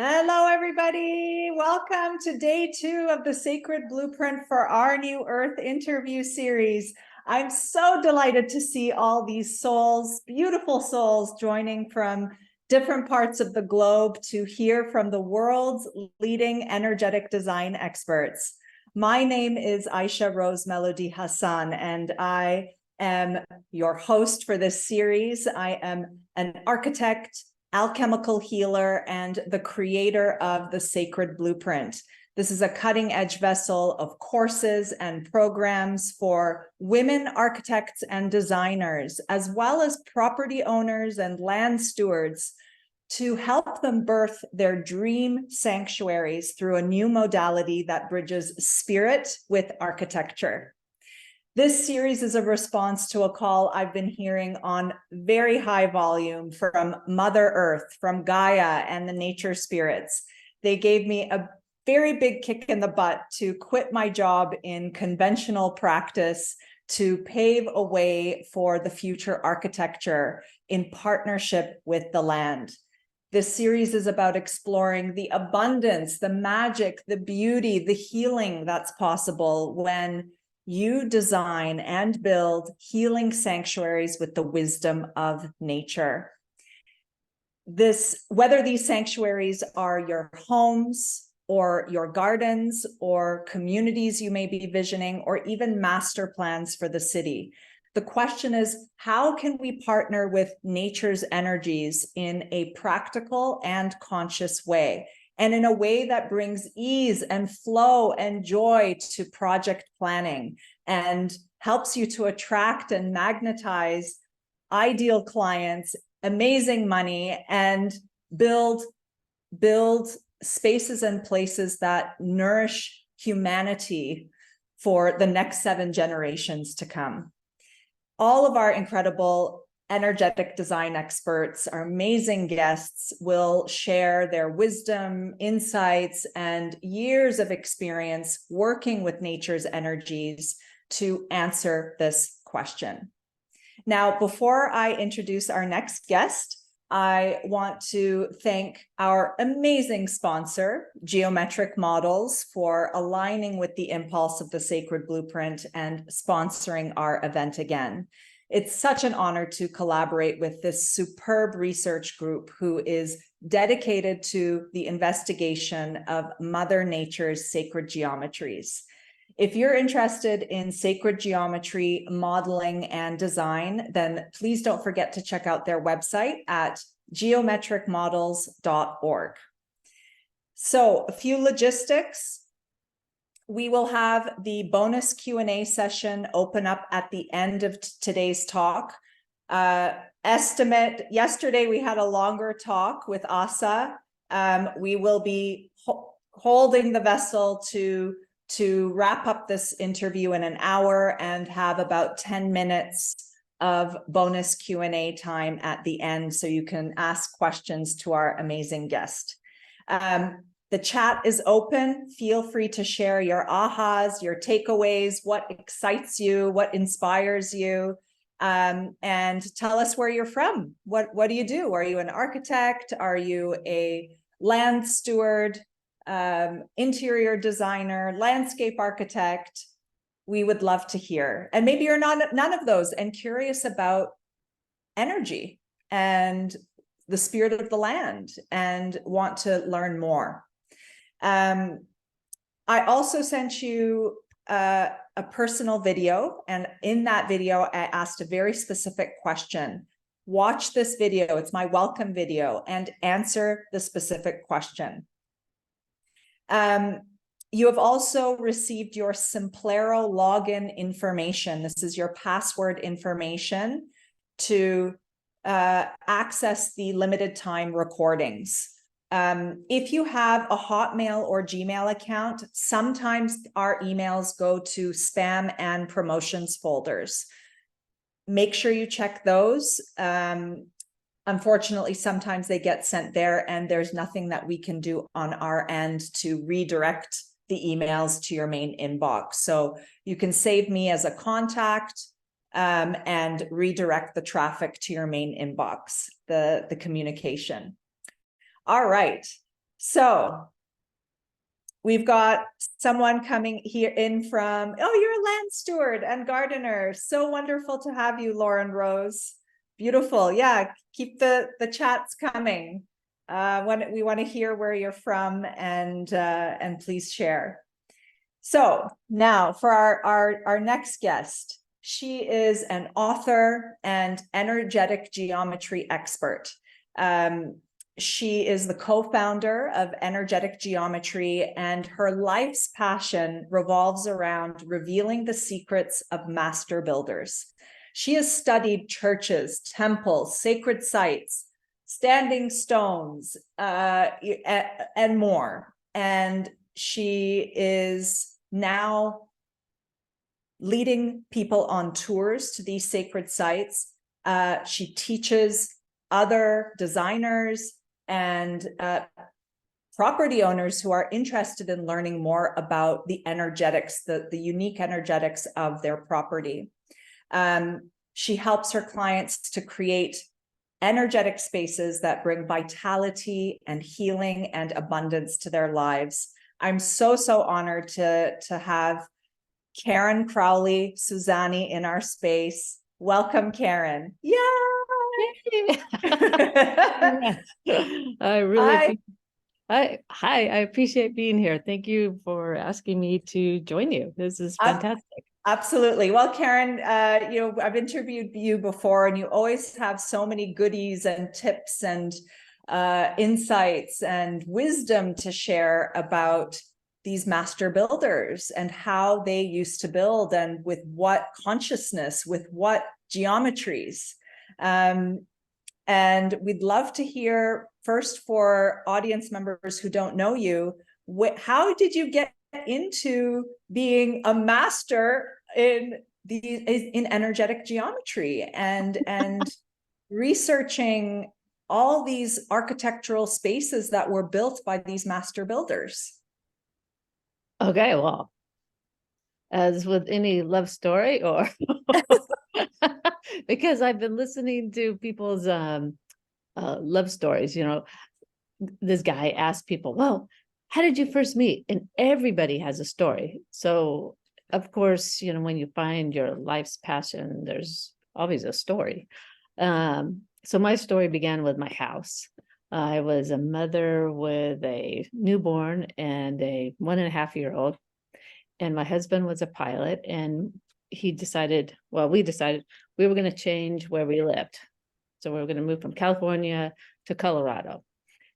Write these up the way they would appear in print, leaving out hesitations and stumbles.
Hello, everybody. Welcome to day 2 of the Sacred Blueprint for Our New Earth interview series. I'm so delighted to see all these souls, beautiful souls, joining from different parts of the globe to hear from the world's leading energetic design experts. My name is Aisha Melodie Hassan, and I am your host for this series. I am an architect, alchemical healer, and the creator of the Sacred Blueprint. This is a cutting-edge vessel of courses and programs for women architects and designers, as well as property owners and land stewards, to help them birth their dream sanctuaries through a new modality that bridges spirit with architecture. This series is a response to a call I've been hearing on very high volume from Mother Earth, from Gaia and the nature spirits. They gave me a very big kick in the butt to quit my job in conventional practice to pave a way for the future architecture in partnership with the land. This series is about exploring the abundance, the magic, the beauty, the healing that's possible when you design and build healing sanctuaries with the wisdom of nature. Whether these sanctuaries are your homes or your gardens or communities you may be visioning, or even master plans for the city, the question is, how can we partner with nature's energies in a practical and conscious way, and in a way that brings ease and flow and joy to project planning and helps you to attract and magnetize ideal clients, amazing money, and build spaces and places that nourish humanity for the next 7 generations to come. All of our incredible energetic design experts, our amazing guests, will share their wisdom, insights, and years of experience working with nature's energies to answer this question. Now, before I introduce our next guest, I want to thank our amazing sponsor, Geometric Models, for aligning with the impulse of the Sacred Blueprint and sponsoring our event again. It's such an honor to collaborate with this superb research group who is dedicated to the investigation of Mother Nature's sacred geometries. If you're interested in sacred geometry, modeling, and design, then please don't forget to check out their website at geometricmodels.org. So, a few logistics. We will have the bonus Q&A session open up at the end of today's talk. Yesterday we had a longer talk with Asa. We will be holding the vessel to wrap up this interview in an hour and have about 10 minutes of bonus Q&A time at the end, so you can ask questions to our amazing guest. The chat is open. Feel free to share your ahas, your takeaways, what excites you, what inspires you, and tell us where you're from. What do you do? Are you an architect? Are you a land steward? Interior designer, landscape architect? We would love to hear. And maybe you're none of those and curious about energy and the spirit of the land and want to learn more. I also sent you a personal video, and in that video, I asked a very specific question. Watch this video. It's my welcome video, and answer the specific question. You have also received your Simplero login information. This is your password information to access the limited time recordings. If you have a Hotmail or Gmail account, sometimes our emails go to spam and promotions folders. Make sure you check those. Unfortunately, sometimes they get sent there and there's nothing that we can do on our end to redirect the emails to your main inbox. So you can save me as a contact and redirect the traffic to your main inbox, the communication. All right. So we've got someone coming here in from, oh, you're a land steward and gardener. So wonderful to have you, Lauren Rose. Beautiful. Yeah, keep the chats coming. When we want to hear where you're from, and please share. So now for our next guest. She is an author and energetic geometry expert. She is the co-founder of Energetic Geometry, and her life's passion revolves around revealing the secrets of master builders. She has studied churches, temples, sacred sites, standing stones, and more. And she is now leading people on tours to these sacred sites. She teaches other designers and property owners who are interested in learning more about the energetics, the unique energetics of their property. She helps her clients to create energetic spaces that bring vitality and healing and abundance to their lives. I'm so honored to have Karen Crowley Suzani in our space. Welcome, Karen. Yay! I appreciate being here. Thank you for asking me to join you. This is fantastic. Absolutely. Well, Karen, I've interviewed you before, and you always have so many goodies and tips and insights and wisdom to share about these master builders and how they used to build, and with what consciousness, with what geometries. And we'd love to hear first, for audience members who don't know you, how did you get into being a master in energetic geometry and researching all these architectural spaces that were built by these master builders? Okay, well, as with any love story, or because I've been listening to people's love stories, this guy asked people, well, how did you first meet? And everybody has a story. So of course, when you find your life's passion, there's always a story. So my story began with my house. I was a mother with a newborn and a 1.5-year-old, and my husband was a pilot, and we decided we were going to change where we lived. So we were going to move from California to Colorado.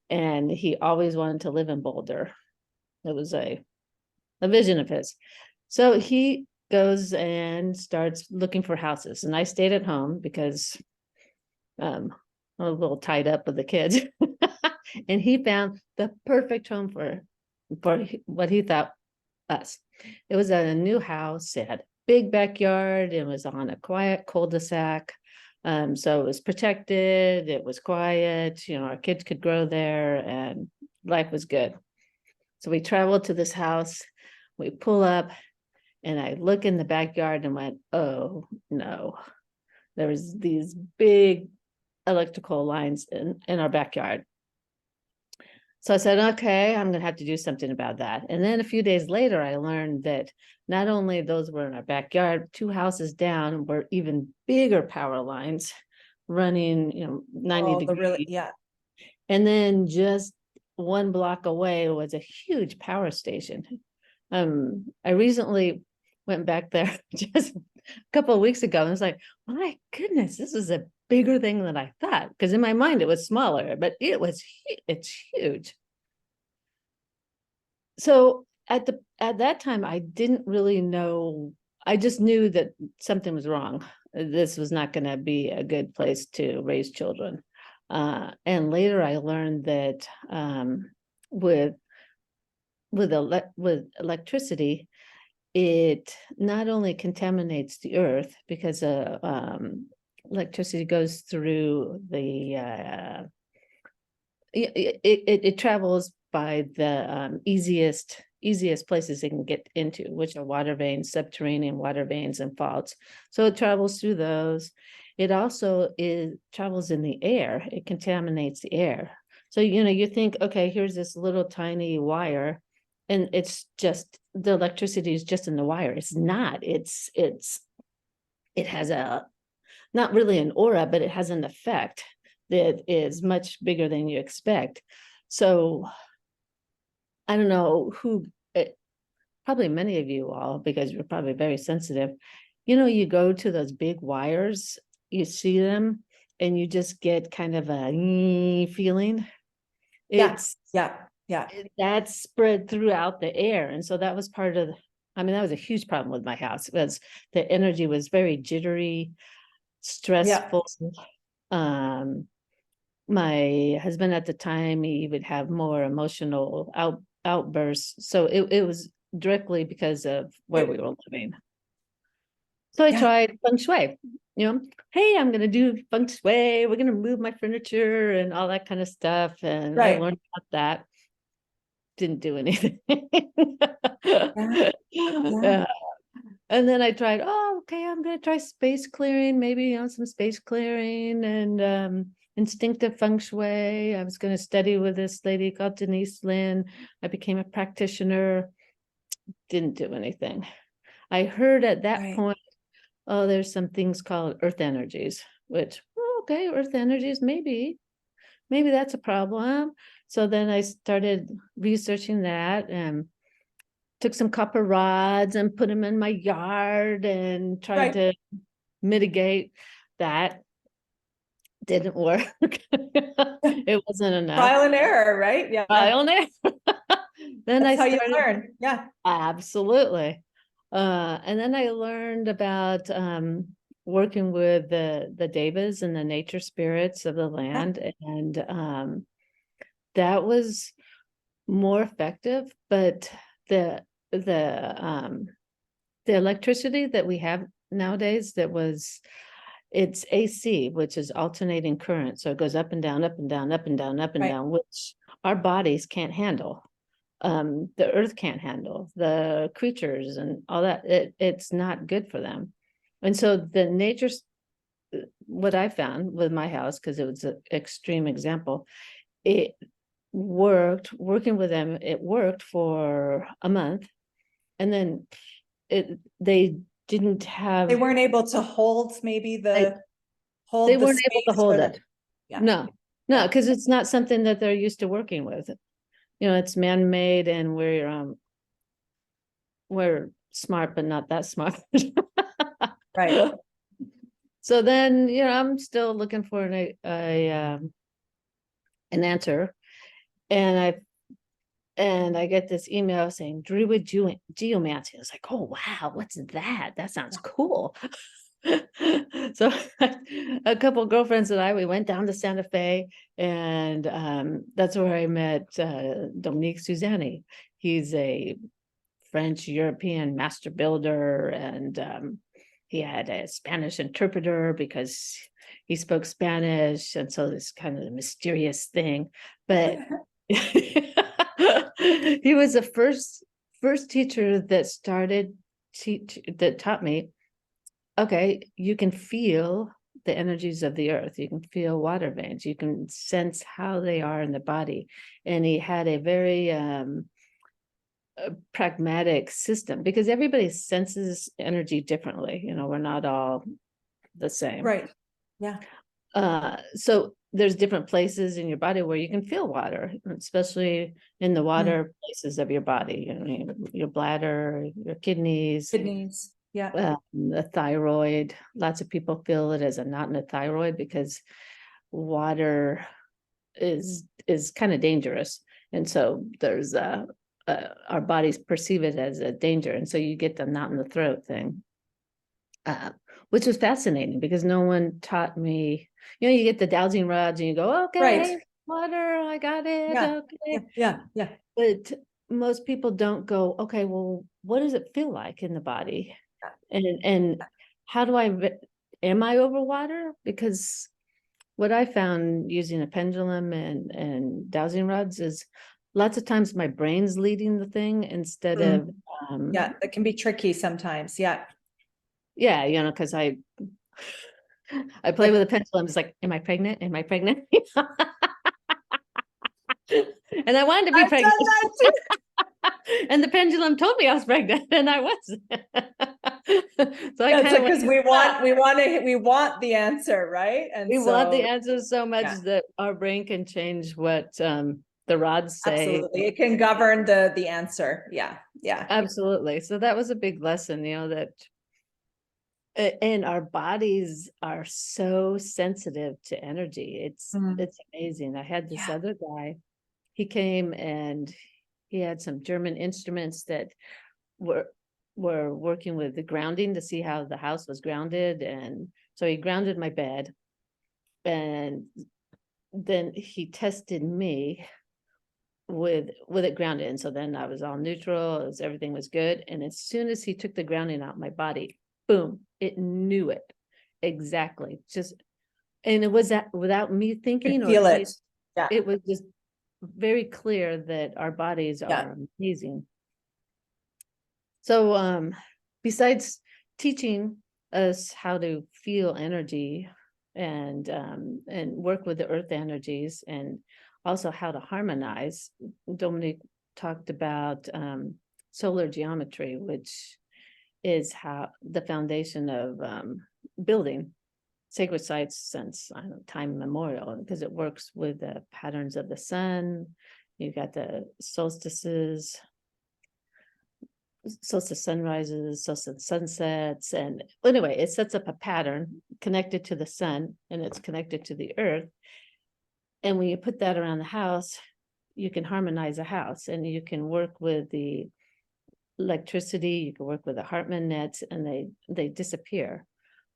And he always wanted to live in Boulder. It was a vision of his. So he goes and starts looking for houses. And I stayed at home because I'm a little tied up with the kids. And he found the perfect home for what he thought us. It was a new house. It had a big backyard. It was on a quiet cul-de-sac. So it was protected, it was quiet, our kids could grow there, and life was good. So we traveled to this house, we pull up, and I look in the backyard and went, oh no, there was these big electrical lines in our backyard. So I said, okay, I'm going to have to do something about that. And then a few days later, I learned that not only those were in our backyard, 2 houses down were even bigger power lines running, 90 degrees. Yeah. And then just 1 block away was a huge power station. I recently went back there just a couple of weeks ago, and I was like, my goodness, this is a bigger thing than I thought, because in my mind it was smaller, but it's huge. So at that time, I didn't really know. I just knew that something was wrong. This was not going to be a good place to raise children. And later I learned that with electricity, it not only contaminates the earth, because electricity goes through the it travels by the easiest places it can get into, which are water veins, subterranean water veins, and faults. So it travels through those. It also travels in the air. It contaminates the air. So, you think, okay, here's this little tiny wire, and it's just the electricity is just in the wire. It's not. It has not really an aura, but it has an effect that is much bigger than you expect. So I don't know who, probably many of you all, because you're probably very sensitive. You go to those big wires, you see them, and you just get kind of a feeling. Yeah. It's Yeah. Yeah. That's spread throughout the air. And so that was part of, that was a huge problem with my house, was the energy was very jittery, stressful. My husband at the time, he would have more emotional outbursts. So it was directly because of where we were living. So I tried feng shui, hey, I'm going to do feng shui. We're going to move my furniture and all that kind of stuff. And I learned about that. Didn't do anything. Yeah. And then I tried, okay, I'm going to try space clearing, maybe, some space clearing and instinctive feng shui. I was going to study with this lady called Denise Lin. I became a practitioner. Didn't do anything. I heard at that point, there's some things called earth energies, which, okay, earth energies, maybe that's a problem. So then I started researching that and took some copper rods and put them in my yard and tried to mitigate that. Didn't work. It wasn't enough. Trial and error, right? Yeah. Trial and error. Then That's I how started, you learn. Yeah. Absolutely. And then I learned about working with the devas and the nature spirits of the land, and that was more effective. But the electricity that we have nowadays, it's AC, which is alternating current, so it goes up and down, up and down, up and down, up and down, which our bodies can't handle. The earth can't handle, the creatures and all that. It's not good for them. And so the nature's, what I found with my house, because it was an extreme example, working with them, it worked for a month, and then they weren't able to hold maybe they weren't able to hold it. Yeah. No, because it's not something that they're used to working with. It's man-made, and we're smart, but not that smart. Right. So then, I'm still looking for an answer, and I get this email saying Druid geomancy. I was like, oh wow, what's that? That sounds cool. So a couple of girlfriends and I, we went down to Santa Fe, and that's where I met Dominique Suzanne. He's a French European master builder, and he had a Spanish interpreter because he spoke Spanish, and so this kind of mysterious thing. But he was the first teacher that that taught me, okay, you can feel the energies of the earth. You can feel water veins. You can sense how they are in the body. And he had a very pragmatic system, because everybody senses energy differently. We're not all the same. Right. Yeah. So there's different places in your body where you can feel water, especially in the water places of your body, your bladder, your kidneys. Yeah. The thyroid. Lots of people feel it as a knot in the thyroid because water is kind of dangerous. And so there's our bodies perceive it as a danger. And so you get the knot in the throat thing, which was fascinating because no one taught me. You get the dowsing rods and you go, okay, water, I got it. Yeah. Okay. Yeah. But most people don't go, okay, well, what does it feel like in the body? And how do am I over water? Because what I found using a pendulum and dowsing rods is lots of times my brain's leading the thing instead of yeah, that can be tricky sometimes. Yeah. Because I play with a pendulum. It's like, am I pregnant? And I wanted to be I've pregnant. done that too. And the pendulum told me I was pregnant, and I was. So I That's kind of because we want the answer, right? And we want the so, answer so much yeah, that our brain can change what the rods say. absolutely. It can govern the answer. Yeah. Yeah. Absolutely. So that was a big lesson, that and our bodies are so sensitive to energy. It's amazing. I had this Yeah. other guy, he came and he had some German instruments that were working with the grounding to see how the house was grounded. And so he grounded my bed, and then he tested me with it grounded. And so then I was all neutral, everything was good. And as soon as he took the grounding out, my body, boom, it knew it exactly. Just, and it was that without me thinking Could or feel it. Yeah. it was just very clear that our bodies Yeah. are amazing. So besides teaching us how to feel energy and work with the earth energies, and also how to harmonize, Dominique talked about solar geometry, which is how the foundation of building sacred sites since time immemorial, because it works with the patterns of the sun. You got the solstices, solstice sunrises, solstice sunsets. And anyway, it sets up a pattern connected to the sun, and it's connected to the earth. And when you put that around the house, you can harmonize a house, and you can work with the electricity, you can work with the Hartmann nets, and they disappear,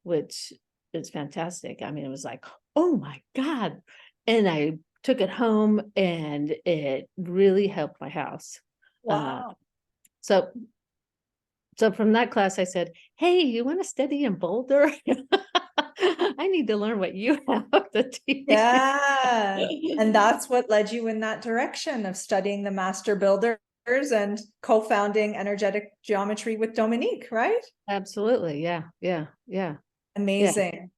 which is fantastic. I mean, it was like, oh my God. And I took it home, and it really helped my house. Wow. So from that class, I said, hey, you want to study in Boulder? I need to learn what you have to teach. Yeah. And that's what led you in that direction of studying the master builders and co-founding energetic geometry with Dominique, right? Absolutely. Yeah. Yeah. Yeah. Amazing.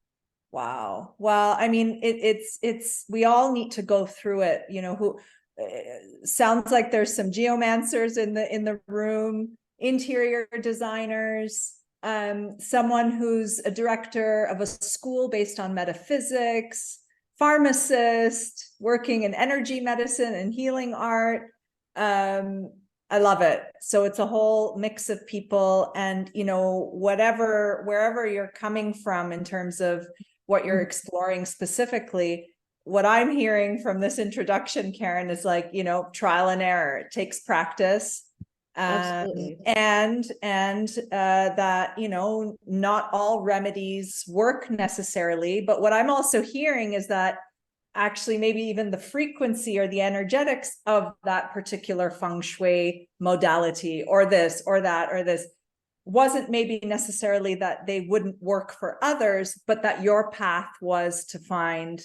Wow. Well, I mean, it's we all need to go through it, who sounds like there's some geomancers in the room, interior designers, someone who's a director of a school based on metaphysics, pharmacist, working in energy medicine and healing art. I love it. So it's a whole mix of people, and wherever you're coming from in terms of what you're exploring specifically, what I'm hearing from this introduction, Karen, is like, trial and error. It takes practice. Absolutely. And that, not all remedies work necessarily. But what I'm also hearing is that actually maybe even the frequency or the energetics of that particular feng shui modality, or this or that or this, wasn't maybe necessarily that they wouldn't work for others, but that your path was to find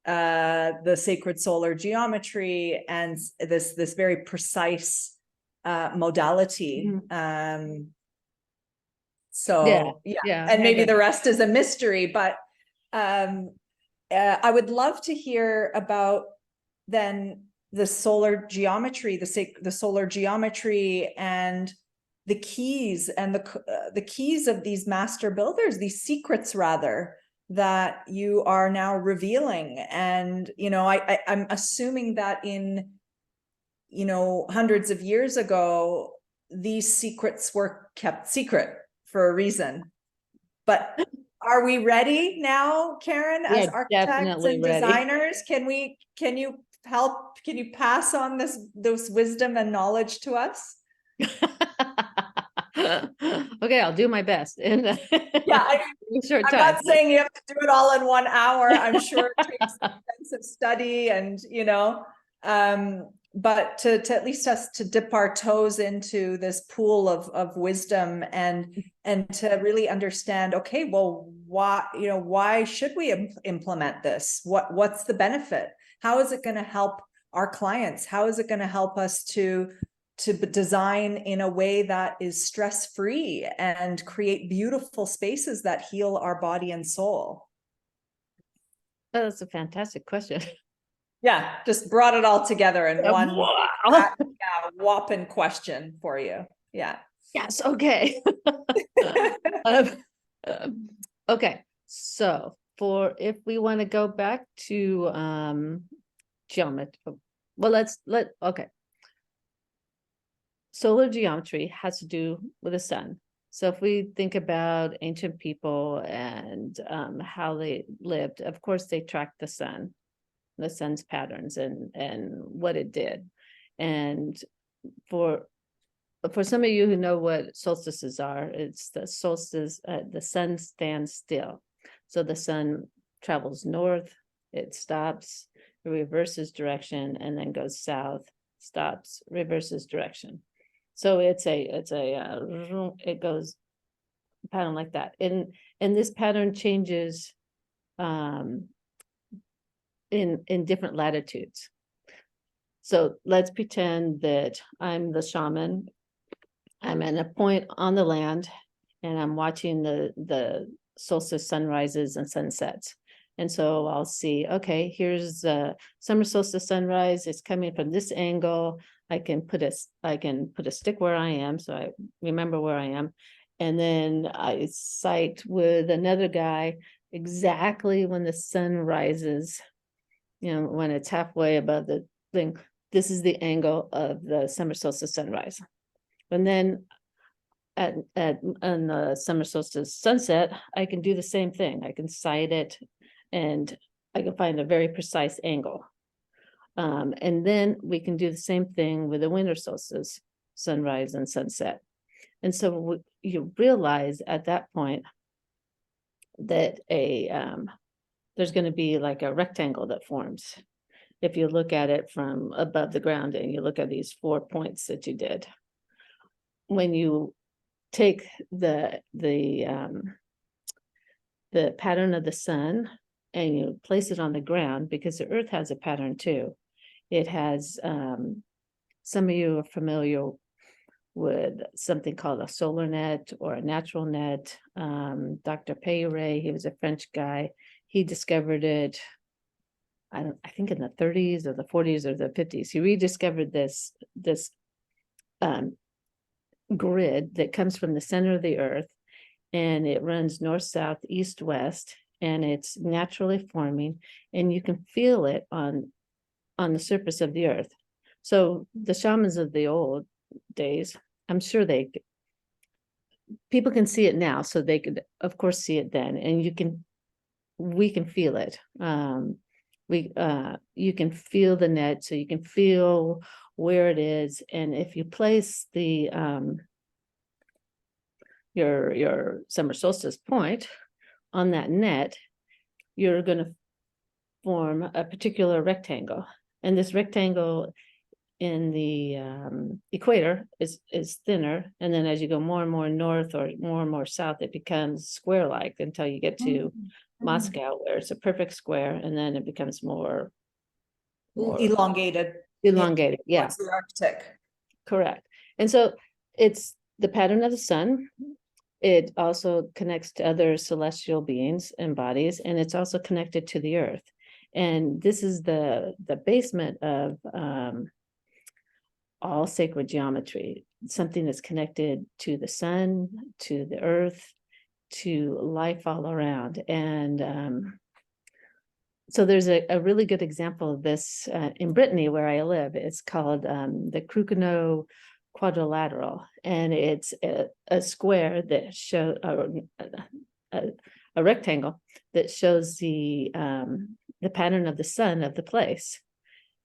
the sacred solar geometry and this very precise modality. So yeah, and maybe the rest is a mystery, but I would love to hear about then the solar geometry, the solar geometry, and the keys and the keys of these master builders, these secrets rather, that you are now revealing. And I'm assuming that in hundreds of years ago, these secrets were kept secret for a reason. But are we ready now, Karen, as architects and designers? Can you pass on those wisdom and knowledge to us? Okay, I'll do my best. And yeah, short I'm time. not saying you have to do it all in 1 hour. I'm sure it takes extensive study and but to at least us to dip our toes into this pool of wisdom and to really understand, okay, well, why should we implement this? What's the benefit? How is it going to help our clients? How is it going to help us to design in a way that is stress-free and create beautiful spaces that heal our body and soul? Oh, that's a fantastic question. Yeah, just brought it all together in one Wow. whopping question for you. Yeah. Yes, okay. Um, okay, so if we want to go back to geometry, well, okay. Solar geometry has to do with the sun. So if we think about ancient people and how they lived, of course they tracked the sun's patterns and what it did. And for some of you who know what solstices are, it's the solstice, the sun stands still. So the sun travels north, it stops, it reverses direction, and then goes south, stops, reverses direction. So it goes pattern like that. And this pattern changes in different latitudes. So let's pretend that I'm the shaman. I'm at a point on the land and I'm watching the solstice sunrises and sunsets. And so I'll see, okay, here's the summer solstice sunrise. It's coming from this angle. I can put a stick where I am, so I remember where I am. And then I sight with another guy exactly when the sun rises, when it's halfway above the thing. This is the angle of the summer solstice sunrise. And then on the summer solstice sunset, I can do the same thing. I can sight it and I can find a very precise angle. And then we can do the same thing with the winter solstice sunrise and sunset. And so you realize at that point that there's going to be like a rectangle that forms. If you look at it from above the ground and you look at these 4 points that you did, when you take the pattern of the sun and you place it on the ground, because the earth has a pattern too. It has, some of you are familiar with something called a solar net or a natural net. Dr. Peyre, he was a French guy. He discovered it, I think in the 30s or the 40s or the 50s. He rediscovered this grid that comes from the center of the earth, and it runs north, south, east, west, and it's naturally forming, and you can feel it on the surface of the earth. So the shamans of the old days, I'm sure people can see it now, so they could of course see it then, and we can feel it. You can feel the net, so you can feel where it is. And if you place the your summer solstice point on that net, you're going to form a particular rectangle. And this rectangle in the equator is thinner, and then as you go more and more north or more and more south, it becomes square-like until you get to Moscow, where it's a perfect square, and then it becomes more elongated. Yeah, the Arctic. Correct. And so it's the pattern of the sun. It also connects to other celestial beings and bodies, and it's also connected to the earth. And this is the basement of all sacred geometry, something that's connected to the sun, to the earth, to life all around. And so there's a really good example of this in Brittany, where I live. It's called the Crucano quadrilateral, and it's a square that shows a rectangle that shows the pattern of the sun of the place.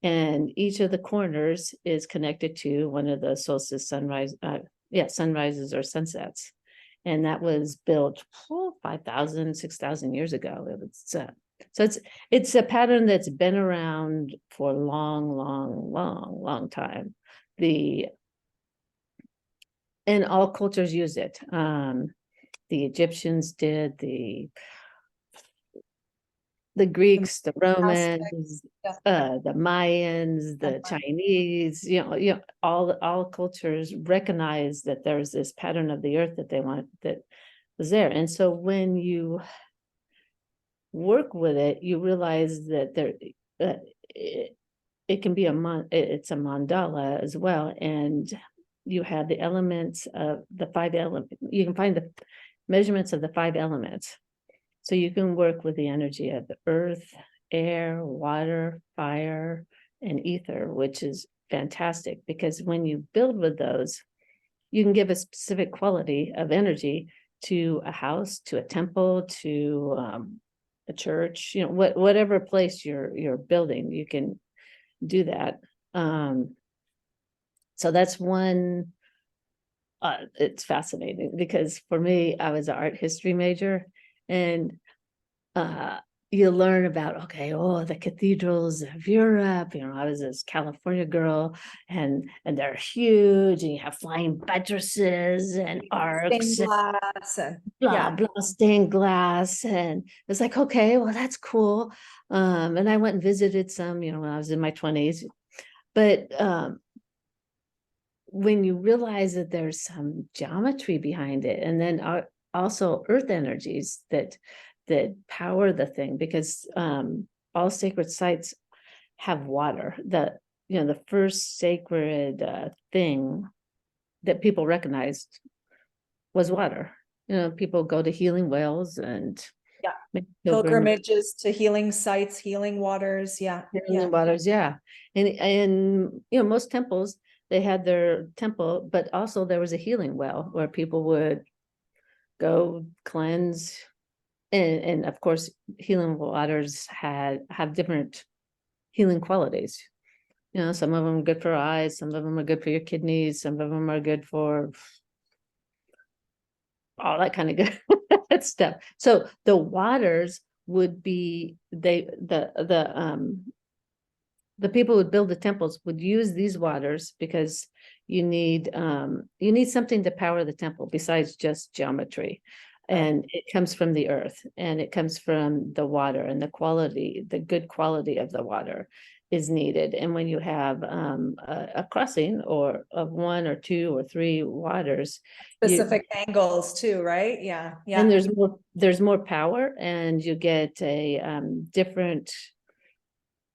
And each of the corners is connected to one of the solstice sunrises or sunsets. And that was built 5,000, 6,000 years ago. It was, so it's a pattern that's been around for a long time. And all cultures use it. The Egyptians did, the Greeks, the Romans, the Mayans, the Chinese, all cultures recognize that there's this pattern of the earth that was there. And so when you work with it, you realize that it, it can be it's a mandala as well, and you have the elements of the 5 elements. You can find the measurements of the 5 elements, so you can work with the energy of the earth, air, water, fire, and ether, which is fantastic, because when you build with those, you can give a specific quality of energy to a house, to a temple, to a church, whatever place you're building, you can do that. So that's one. It's fascinating, because for me, I was an art history major, and you learn about, okay, the cathedrals of Europe. I was this California girl, and they're huge, and you have flying buttresses and arcs, Stained glass and blah blah, stained glass, and it's like, okay, well, that's cool. And I went and visited some, when I was in my 20s, but when you realize that there's some geometry behind it, and then also earth energies that power the thing, because all sacred sites have water. The first sacred thing that people recognized was water. People go to healing wells and yeah, make pilgrimages to healing sites, healing waters. Yeah, healing waters, yeah. And most temples, they had their temple, but also there was a healing well where people would go cleanse. And of course, healing waters have different healing qualities. Some of them are good for eyes, some of them are good for your kidneys, some of them are good for all that kind of good stuff. So the waters would be the people who would build the temples would use these waters, because you need something to power the temple besides just geometry. And it comes from the earth, and it comes from the water, and the good quality of the water is needed. And when you have a crossing or of 1 or 2 or 3 waters, specific angles too, right? Yeah, yeah. and there's more power, and you get a different.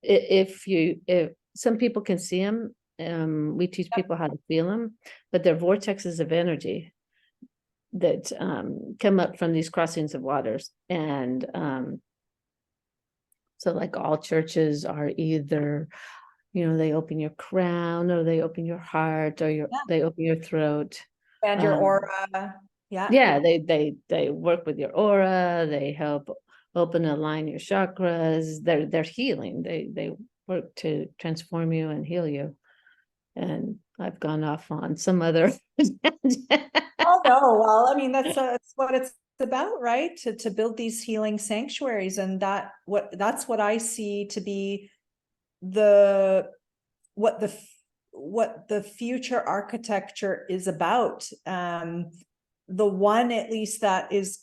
If some people can see them, we teach people how to feel them, but they're vortexes of energy that come up from these crossings of waters. And so like all churches are either, they open your crown, or they open your heart, or they open your throat. And your aura. Yeah. Yeah, they work with your aura, they help open and align your chakras. They're healing. They work to transform you and heal you. And I've gone off on some other Oh no, well, I mean, that's what it's about, right? To build these healing sanctuaries, and that's what I see to be what the future architecture is about. The one, at least, that is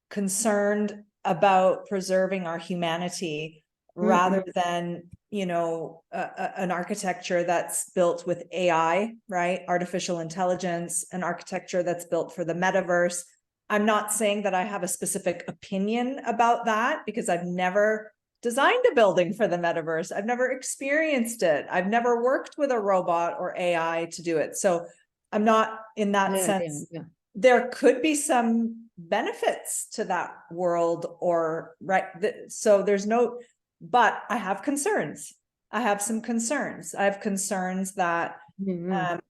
concerned about preserving our humanity, rather than an architecture that's built with AI, right? Artificial intelligence, an architecture that's built for the metaverse. I'm not saying that I have a specific opinion about that, because I've never designed a building for the metaverse. I've never experienced it. I've never worked with a robot or AI to do it. So I'm not in that sense. Yeah. There could be some benefits to that world, or right. So there's no, but I have concerns. I have some concerns. I have concerns that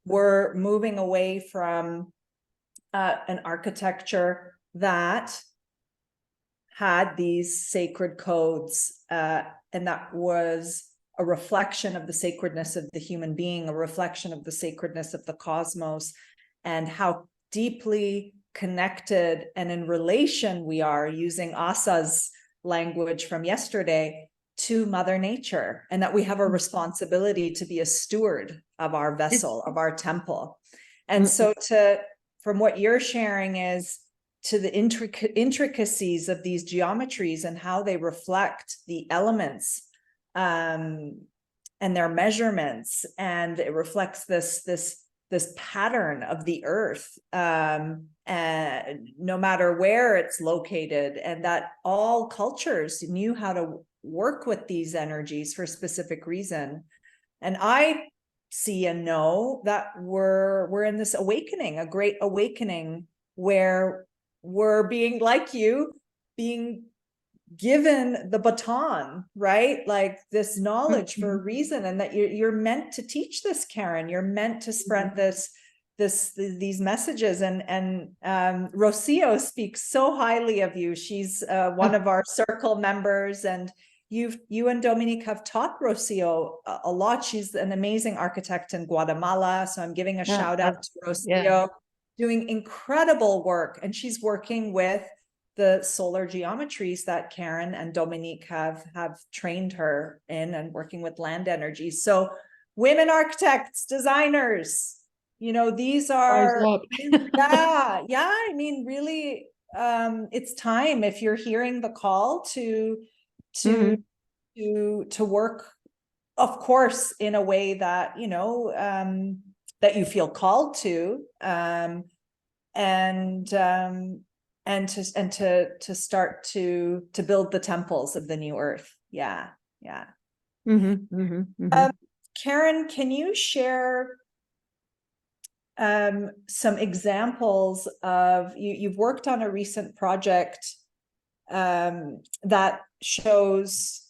we're moving away from an architecture that had these sacred codes, and that was a reflection of the sacredness of the human being, a reflection of the sacredness of the cosmos, and how deeply connected and in relation we are, using Asa's language from yesterday, to Mother Nature, and that we have a responsibility to be a steward of our vessel, of our temple. And so from what you're sharing is to the intricacies of these geometries and how they reflect the elements and their measurements, and it reflects this pattern of the earth, and no matter where it's located, and that all cultures knew how to work with these energies for a specific reason. And I see and know that we're in this awakening, a great awakening, where we're being, like you, being given the baton, right? Like this knowledge for a reason, and that you're meant to teach this, Karen. You're meant to spread these messages. And Rocio speaks so highly of you. She's one of our circle members, and you and Dominique have taught Rocio a lot. She's an amazing architect in Guatemala, so I'm giving a shout out to Rocio, doing incredible work. And she's working with the solar geometries that Karen and Dominique have trained her in, and working with land energy. So women architects, designers, these are, I mean, really, it's time, if you're hearing the call to work, of course, in a way that, that you feel called to, and to start to build the temples of the new earth. Karen, can you share some examples of, you've worked on a recent project that shows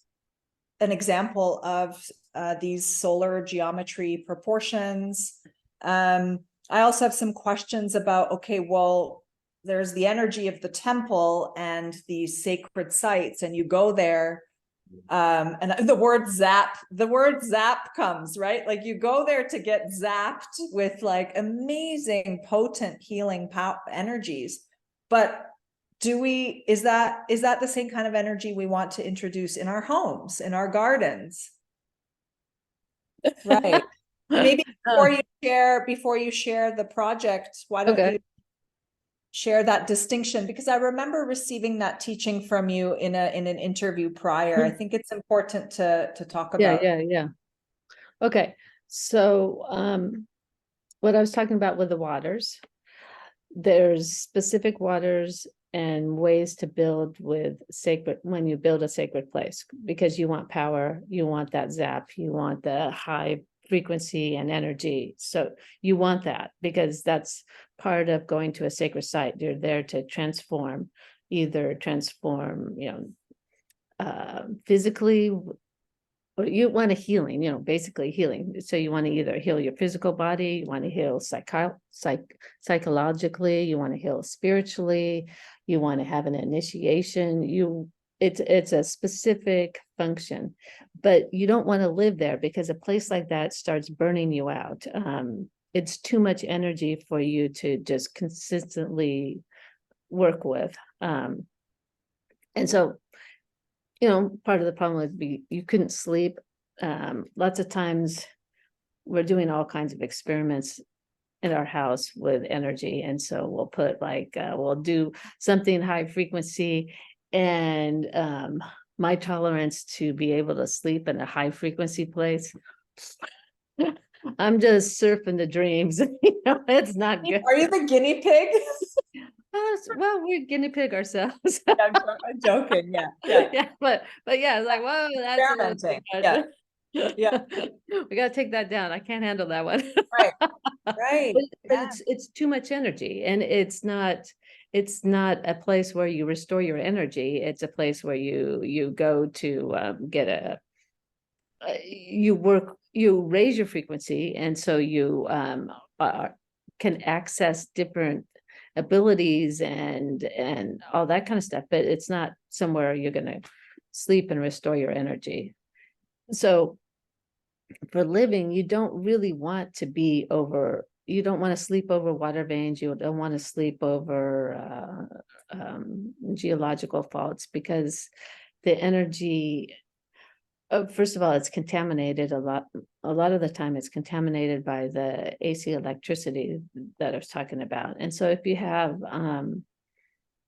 an example of these solar geometry proportions. I also have some questions about, okay, well, there's the energy of the temple and these sacred sites, and you go there, and the word zap comes, right? Like you go there to get zapped with like amazing, potent healing energies. But is that the same kind of energy we want to introduce in our homes, in our gardens? Right. Maybe before you share the project, why don't you share that distinction? Because I remember receiving that teaching from you in an interview prior. I think it's important to talk about. Yeah. Okay. So what I was talking about with the waters, there's specific waters and ways to build with when you build a sacred place, because you want power, you want that zap, you want the high frequency and energy. So you want that, because that's part of going to a sacred site. You're there to transform, physically, or you want a healing, basically healing. So you want to either heal your physical body, you want to heal psychologically, you want to heal spiritually, you want to have an initiation. It's a specific function, but you don't want to live there, because a place like that starts burning you out. It's too much energy for you to just consistently work with. And so, part of the problem would be you couldn't sleep. Lots of times we're doing all kinds of experiments in our house with energy. And so we'll put we'll do something high frequency, and my tolerance to be able to sleep in a high frequency place, I'm just surfing the dreams. It's not good. Are you the guinea pig? Well, we're guinea pig ourselves. I'm joking. Yeah. But yeah, it's like, whoa, that's yeah. We got to take that down. I can't handle that one. Right. But it's too much energy, and it's not a place where you restore your energy. It's a place where you go to get you raise your frequency, and so you can access different abilities and all that kind of stuff. But it's not somewhere you're going to sleep and restore your energy. So for living, you don't really want to you don't want to sleep over water veins. You don't want to sleep over geological faults, because the energy, first of all, it's contaminated a lot of the time. It's contaminated by the AC electricity that I was talking about. And so if you have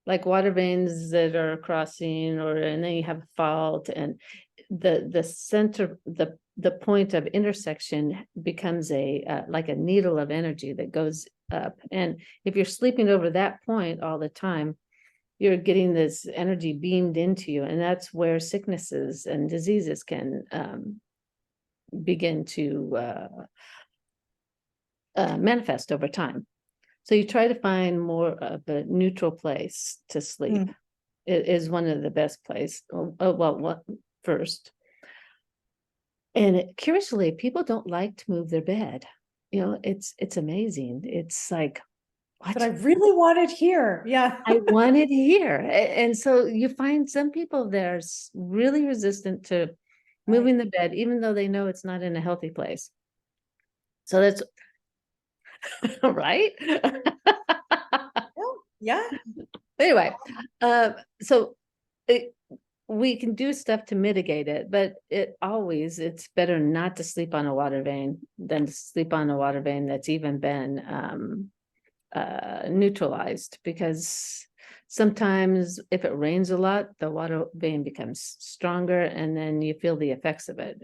like water veins that are crossing, and then you have a fault, and the center, the point of intersection becomes like a needle of energy that goes up. And if you're sleeping over that point all the time, you're getting this energy beamed into you, and that's where sicknesses and diseases can begin to manifest over time. So you try to find more of a neutral place to sleep. It is one of the best places. First. And curiously, people don't like to move their bed. It's amazing. It's like, But I really want it here. Yeah. I want it here. And so you find some people there really resistant to moving the bed, even though they know it's not in a healthy place. So that's right. Yeah. Anyway, so we can do stuff to mitigate it, but it's better not to sleep on a water vein than to sleep on a water vein that's even been neutralized, because sometimes if it rains a lot, the water vein becomes stronger and then you feel the effects of it.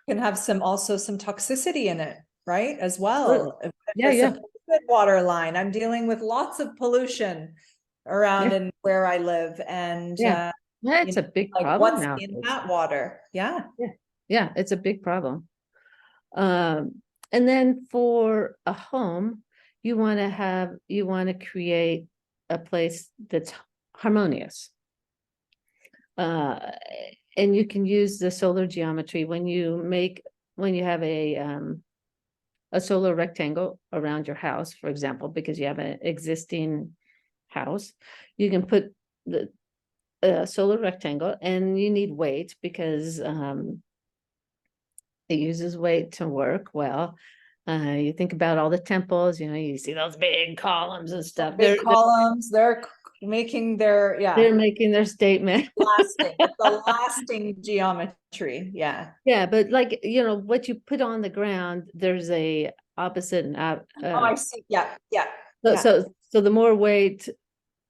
Can have some toxicity in it, right? As well. If Yeah, it's yeah. a polluted water line. I'm dealing with lots of pollution around and where I live. And Yeah, it's a big like problem what's now. in that water. Yeah. Yeah, it's a big problem. And then for a home, you want to create a place that's harmonious. And you can use the solar geometry when you have a solar rectangle around your house, for example, because you have an existing house, you can put the solar rectangle, and you need weight because it uses weight to work well. You think about all the temples, you see those big columns and stuff. Big columns, they're making they're making their statement. lasting. It's a lasting geometry. Yeah. Yeah, but like, what you put on the ground, there's a opposite and I see. Yeah. Yeah. so the more weight,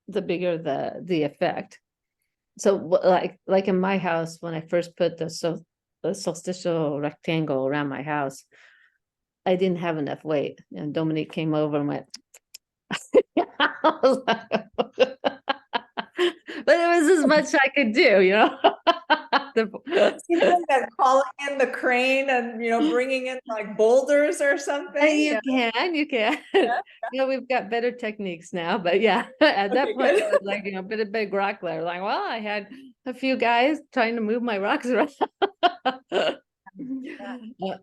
the bigger the effect. So like in my house, when I first put the solstitial rectangle around my house, I didn't have enough weight, and Dominique came over and went, I was like, but it was as much I could do, That calling in the crane and bringing in like boulders or something. You can. We've got better techniques now, but yeah, at that point it was like, a bit of big rock there. Like, well, I had a few guys trying to move my rocks around.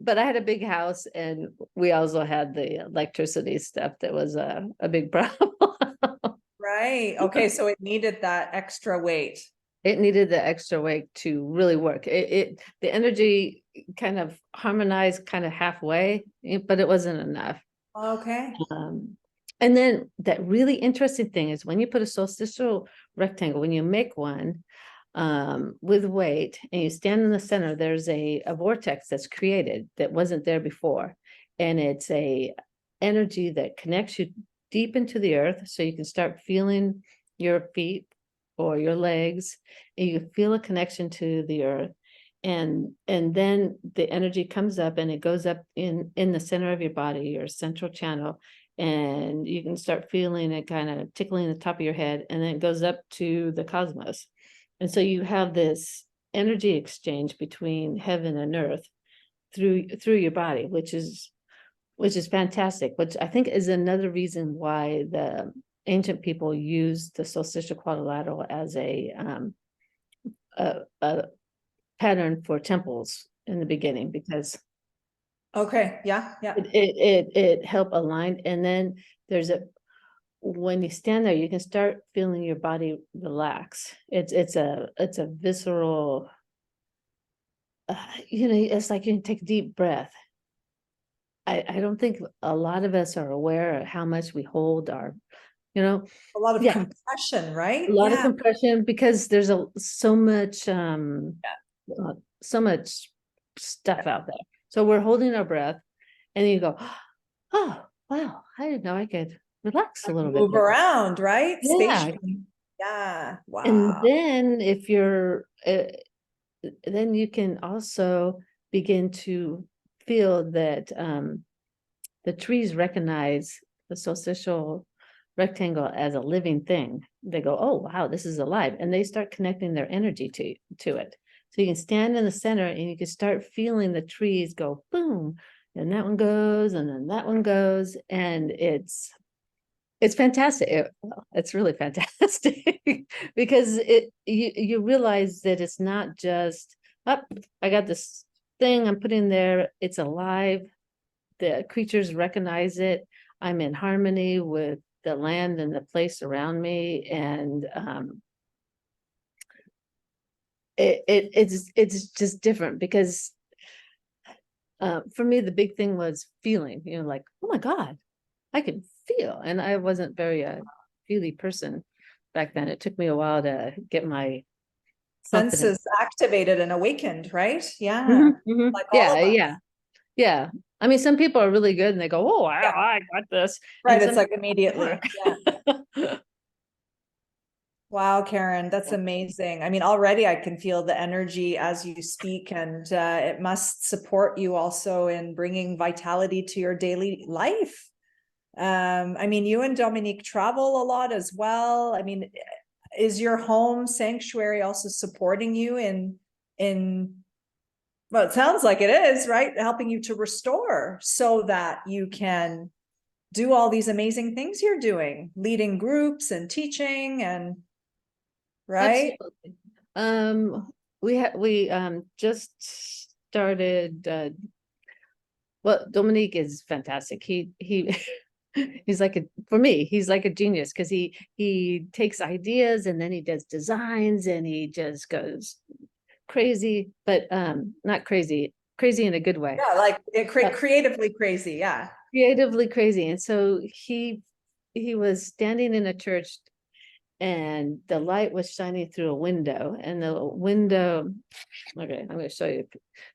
But I had a big house, and we also had the electricity stuff that was a big problem. Right. Okay. So it needed that extra weight. It needed the extra weight to really work. The energy kind of harmonized kind of halfway, but it wasn't enough. Okay. And then that really interesting thing is when you put a solstitial rectangle, when you make one with weight and you stand in the center, there's a vortex that's created that wasn't there before. And it's a energy that connects you deep into the earth, so you can start feeling your feet or your legs, and you feel a connection to the earth. And then the energy comes up and it goes up in the center of your body, your central channel, and you can start feeling it kind of tickling the top of your head, and then it goes up to the cosmos. And so you have this energy exchange between heaven and earth through your body, which is fantastic, which I think is another reason why the ancient people used the solstitial quadrilateral as a pattern for temples in the beginning, because Okay. Yeah. Yeah. it helped align. And then when you stand there, you can start feeling your body relax. It's a visceral, it's like you can take a deep breath. I don't think a lot of us are aware of how much we hold our, A lot of compression, right? a lot of compression, because there's so much stuff out there. So we're holding our breath, and you go, oh wow, I didn't know I could relax a little bit. Move around, right? Yeah. Yeah. Wow. And then if you're then you can also begin to feel that the trees recognize the solstitial rectangle as a living thing, they go, oh, wow, this is alive. And they start connecting their energy to it. So you can stand in the center and you can start feeling the trees go boom, and that one goes, and then that one goes. And it's fantastic. It's really fantastic because you realize that it's not just, oh, I got this thing I'm putting there. It's alive. The creatures recognize it. I'm in harmony with the land and the place around me. And it's just different because for me, the big thing was feeling, like, oh my God, I can feel. And I wasn't very feely person back then. It took me a while to get my confidence. Senses activated and awakened, right? Yeah. Like all Yeah, of us. yeah. I mean, some people are really good and they go, oh, Yeah. I got this. Right. And It's some like immediately. Yeah. yeah. Wow, Karen, that's amazing. I mean, already I can feel the energy as you speak, and it must support you also in bringing vitality to your daily life. I mean, you and Dominique travel a lot as well. I mean, is your home sanctuary also supporting you in well, it sounds like it is, right? Helping you to restore so that you can do all these amazing things you're doing, leading groups and teaching and right? Absolutely. We just started well, Dominique is fantastic. He's like for me, he's like a genius because he takes ideas and then he does designs and he just goes crazy, but not crazy in a good way. Yeah, like creatively crazy. Yeah. Creatively crazy. And so he was standing in a church and the light was shining through a window, and the window, okay, I'm going to show you.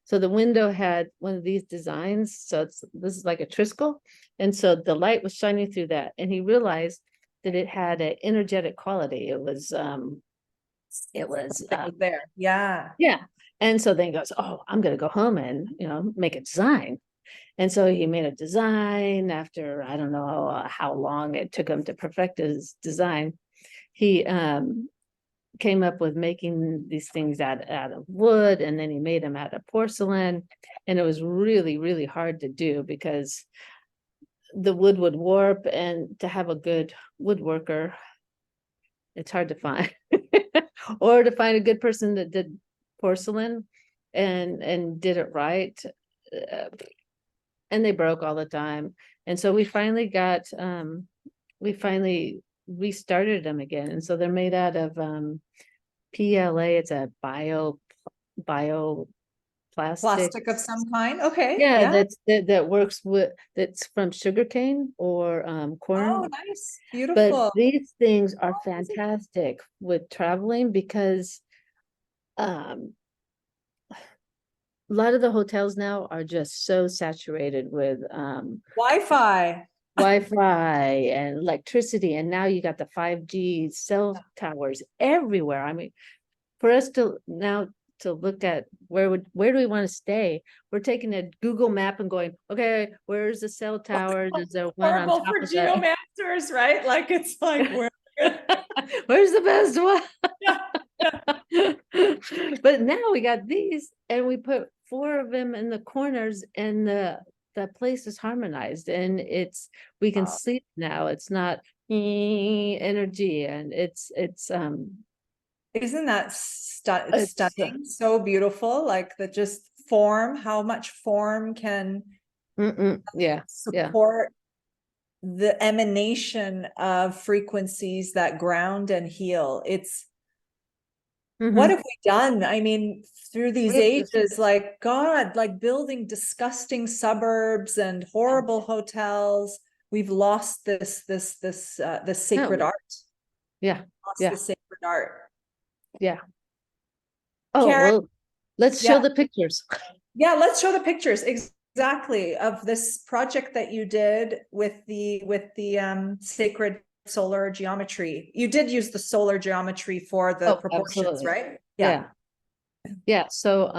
So the window had one of these designs. So this is like a triskel. And so the light was shining through that. And he realized that it had an energetic quality. It was There. Yeah. yeah. And so then he goes, oh, I'm going to go home and, make a design. And so he made a design after, I don't know how long it took him to perfect his design. He came up with making these things out of wood, and then he made them out of porcelain. And it was really, really hard to do because the wood would warp, and to have a good woodworker, it's hard to find. Or to find a good person that did porcelain and did it right. And they broke all the time. And so we finally restarted them again. And so they're made out of PLA. It's a bio Plastic of some kind. Okay. yeah, Yeah. that works that's from sugarcane or corn. Oh, nice. But Beautiful. these things are fantastic with traveling because um a lot of the hotels now are just so saturated with Wi-Fi. Wi-Fi and electricity, and now you got the 5G cell towers everywhere. I mean, for us to now to look at where do we want to stay, we're taking a Google map and going, okay, where's the cell towers? Is there one on Horrible top for of that? geomancers, right? Like it's like Where's the best one? yeah. But now we got these, and we put 4 of them in the corners, and the place is harmonized, and we can sleep now. It's not energy, and it's Isn't that it's stunning? So beautiful. Like the just form, how much form can yeah support the emanation of frequencies that ground and heal. It's what have we done? I mean, through these ages, like God, like building disgusting suburbs and horrible hotels. We've lost this sacred art. Yeah. Lost the sacred art. Yeah. Oh, Karen, well, let's show the pictures. Yeah, let's show the pictures exactly of this project that you did with the sacred solar geometry. You did use the solar geometry for the proportions, absolutely. right? Yeah. So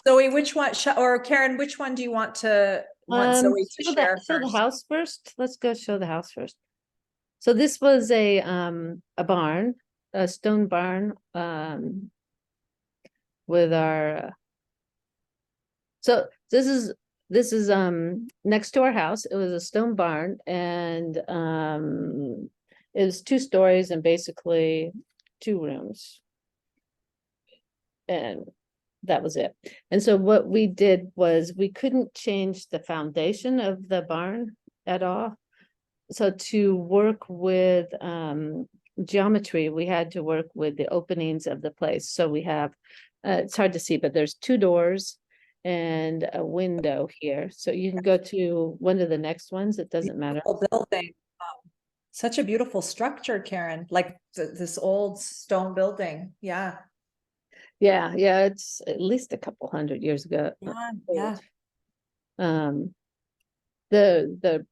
Zoe, which one, or Karen, which one do you want Zoe to share show the first? house first. Let's go show the house first. So this was a barn, a stone barn, with our, so this is next to our house. It was a stone barn, and it was 2 stories and basically 2 rooms. And that was it. And so what we did was we couldn't change the foundation of the barn at all. So to work with geometry, we had to work with the openings of the place. So we have, it's hard to see, but there's 2 doors and a window here. So you can go to one of the next ones. It doesn't matter. Beautiful building. Such a beautiful structure, Karen, like this old stone building. Yeah. Yeah, yeah, it's at least a couple 100 years ago. Yeah. Um, the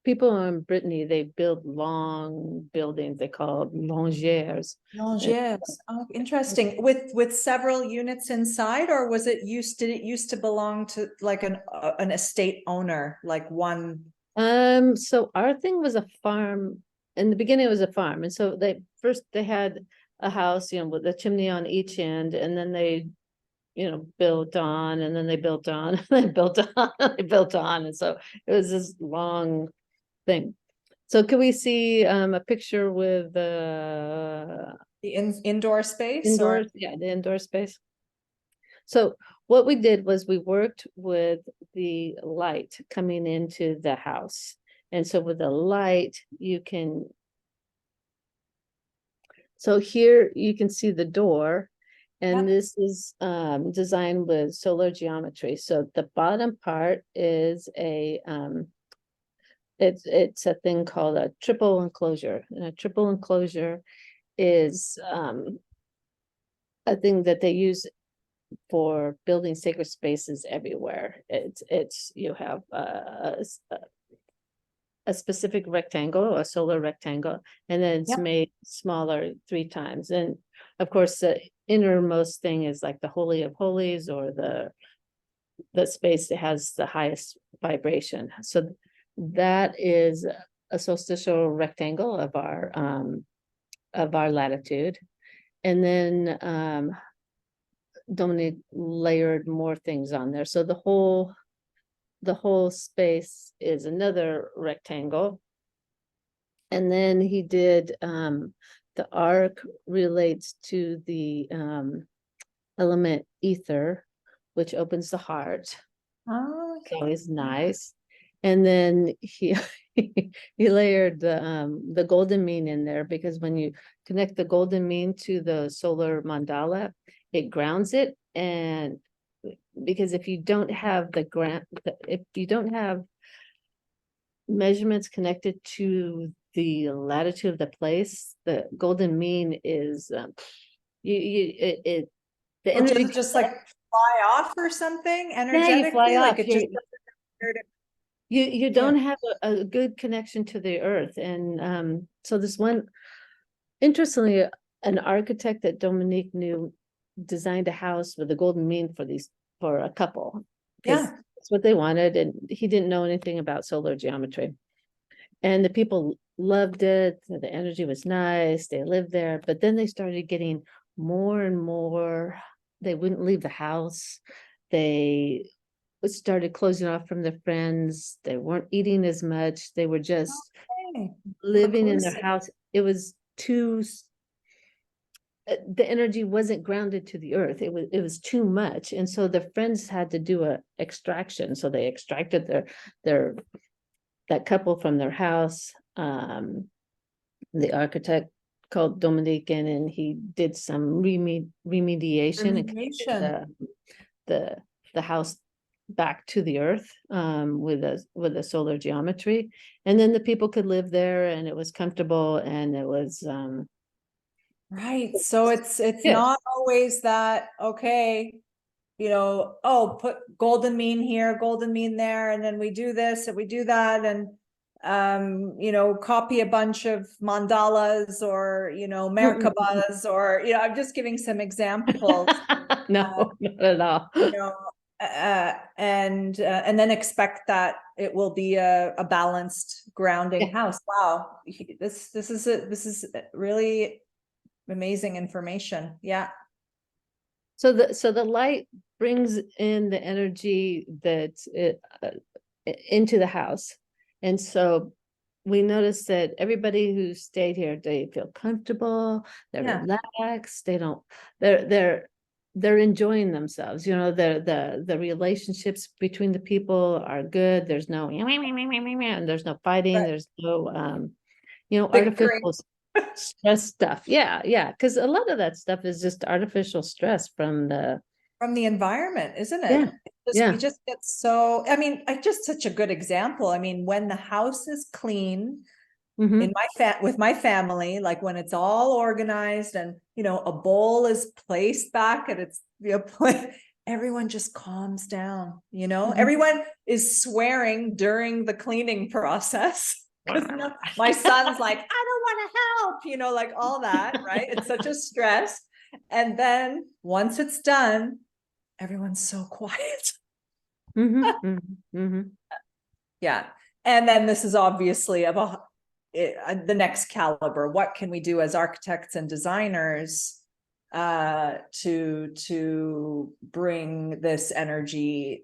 people in Brittany, they build long buildings. They call them longères. Yes. Oh, interesting. With several units inside, or was it did it used to belong to like an estate owner, like one? So our thing was a farm. In the beginning, it was a farm, and so they had a house, with a chimney on each end, and then they, built on, and then they built on, and they built on, and they built on, and so it was this long thing. So can we see a picture with the Indoor space, indoors? Yeah, the indoor space. So what we did was we worked with the light coming into the house. And so with the light, so here you can see the door, and Yep. this is designed with solar geometry. So the bottom part is it's a thing called a triple enclosure. And a triple enclosure is a thing that they use for building sacred spaces everywhere. You have a specific rectangle, a solar rectangle, and then it's Yep. made smaller 3 times. And of course, the innermost thing is like the Holy of Holies, or the space that has the highest vibration. So that is a solstitial rectangle of our latitude. And then Dominique layered more things on there. So the whole space is another rectangle. And then he did the arc relates to the element ether, which opens the heart. Oh, It's always nice. And then he he layered the golden mean in there, because when you connect the golden mean to the solar mandala, it grounds it. And because if you don't have if you don't have measurements connected to the latitude of the place, the golden mean is the or energy. just like fly off or something Yeah, you fly energetically, like off. it just You yeah. don't have a good connection to the earth. And so this one, interestingly, an architect that Dominique knew designed a house with a golden mean for a couple, because Yeah. that's what they wanted, and he didn't know anything about solar geometry. And the people loved it. The energy was nice. They lived there, but then they started getting more and more. They wouldn't leave the house. They started closing off from their friends. They weren't eating as much. They were just Okay. living in their Reclusive. house. It was the energy wasn't grounded to the earth. It was too much. And so the friends had to do a extraction. So they extracted that couple from their house. The architect called Dominique in, and he did some remediation and Remediation. the house back to the earth with a solar geometry. And then the people could live there, and it was comfortable, and it was Right. So it's yeah. not always that, okay, oh, put golden mean here, golden mean there, and then we do this and we do that, and copy a bunch of mandalas or Merkabas, or I'm just giving some examples. No, not at all. and then expect that it will be a balanced grounding Yeah. house. Wow. This is really amazing information. Yeah. So the light brings in the energy that into the house. And so we noticed that everybody who stayed here, they feel comfortable, they're Yeah. relaxed, they don't, they're enjoying themselves. You know, the relationships between the people are good. There's no and there's no fighting, Right. there's no you know, Bickering. artificial stress stuff. Yeah, yeah. Because a lot of that stuff is just artificial stress from the From the environment, isn't it? yeah, We yeah. just get so, I mean, I just such a good example. I mean, when the house is clean in Mm-hmm. with my family, like when it's all organized and, a bowl is placed back and it's, everyone just calms down, Mm-hmm. everyone is swearing during the cleaning process. Because my son's like, I don't want to help, like all that, right? It's such a stress. And then once it's done, everyone's so quiet. Mm-hmm. Mm-hmm. Mm-hmm. Yeah. And then this is obviously of the next caliber. What can we do as architects and designers to bring this energy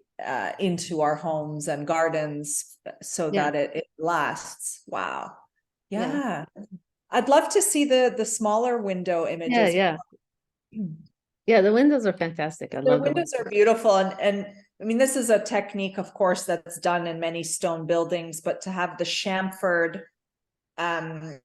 into our homes and gardens so Yeah, that it lasts? Wow. yeah, Yeah. I'd love to see the smaller window yeah, images. yeah. Yeah, the windows are fantastic. I The love the windows windows. are beautiful, and I mean, this is a technique, of course, that's done in many stone buildings, but to have the chamfered, um,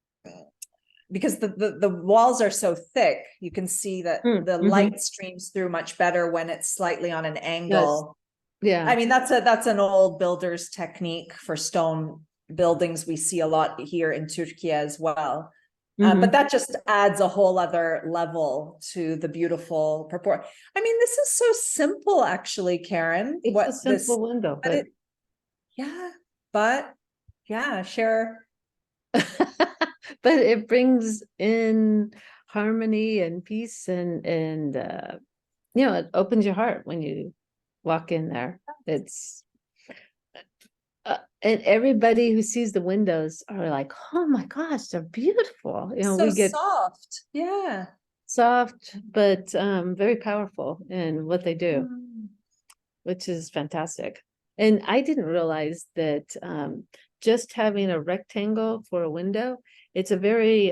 because the walls are so thick, you can see that the Mm-hmm. light streams through much better when it's slightly on an Yes. angle. I Yeah. mean, that's an old builder's technique for stone buildings. We see a lot here in Turkey as well. But Mm-hmm. that just adds a whole other level to the beautiful purport. I mean, this is so simple, actually, Karen. It's a What this, simple window, but but yeah, but yeah, share. but it brings in harmony and peace and you know, it opens your heart when you walk in there. It's and everybody who sees the windows are like, oh my gosh, they're beautiful. You know, So we get soft. Yeah. soft but very powerful in what they do, Mm. which is fantastic. And I didn't realize that just having a rectangle for a window, it's a very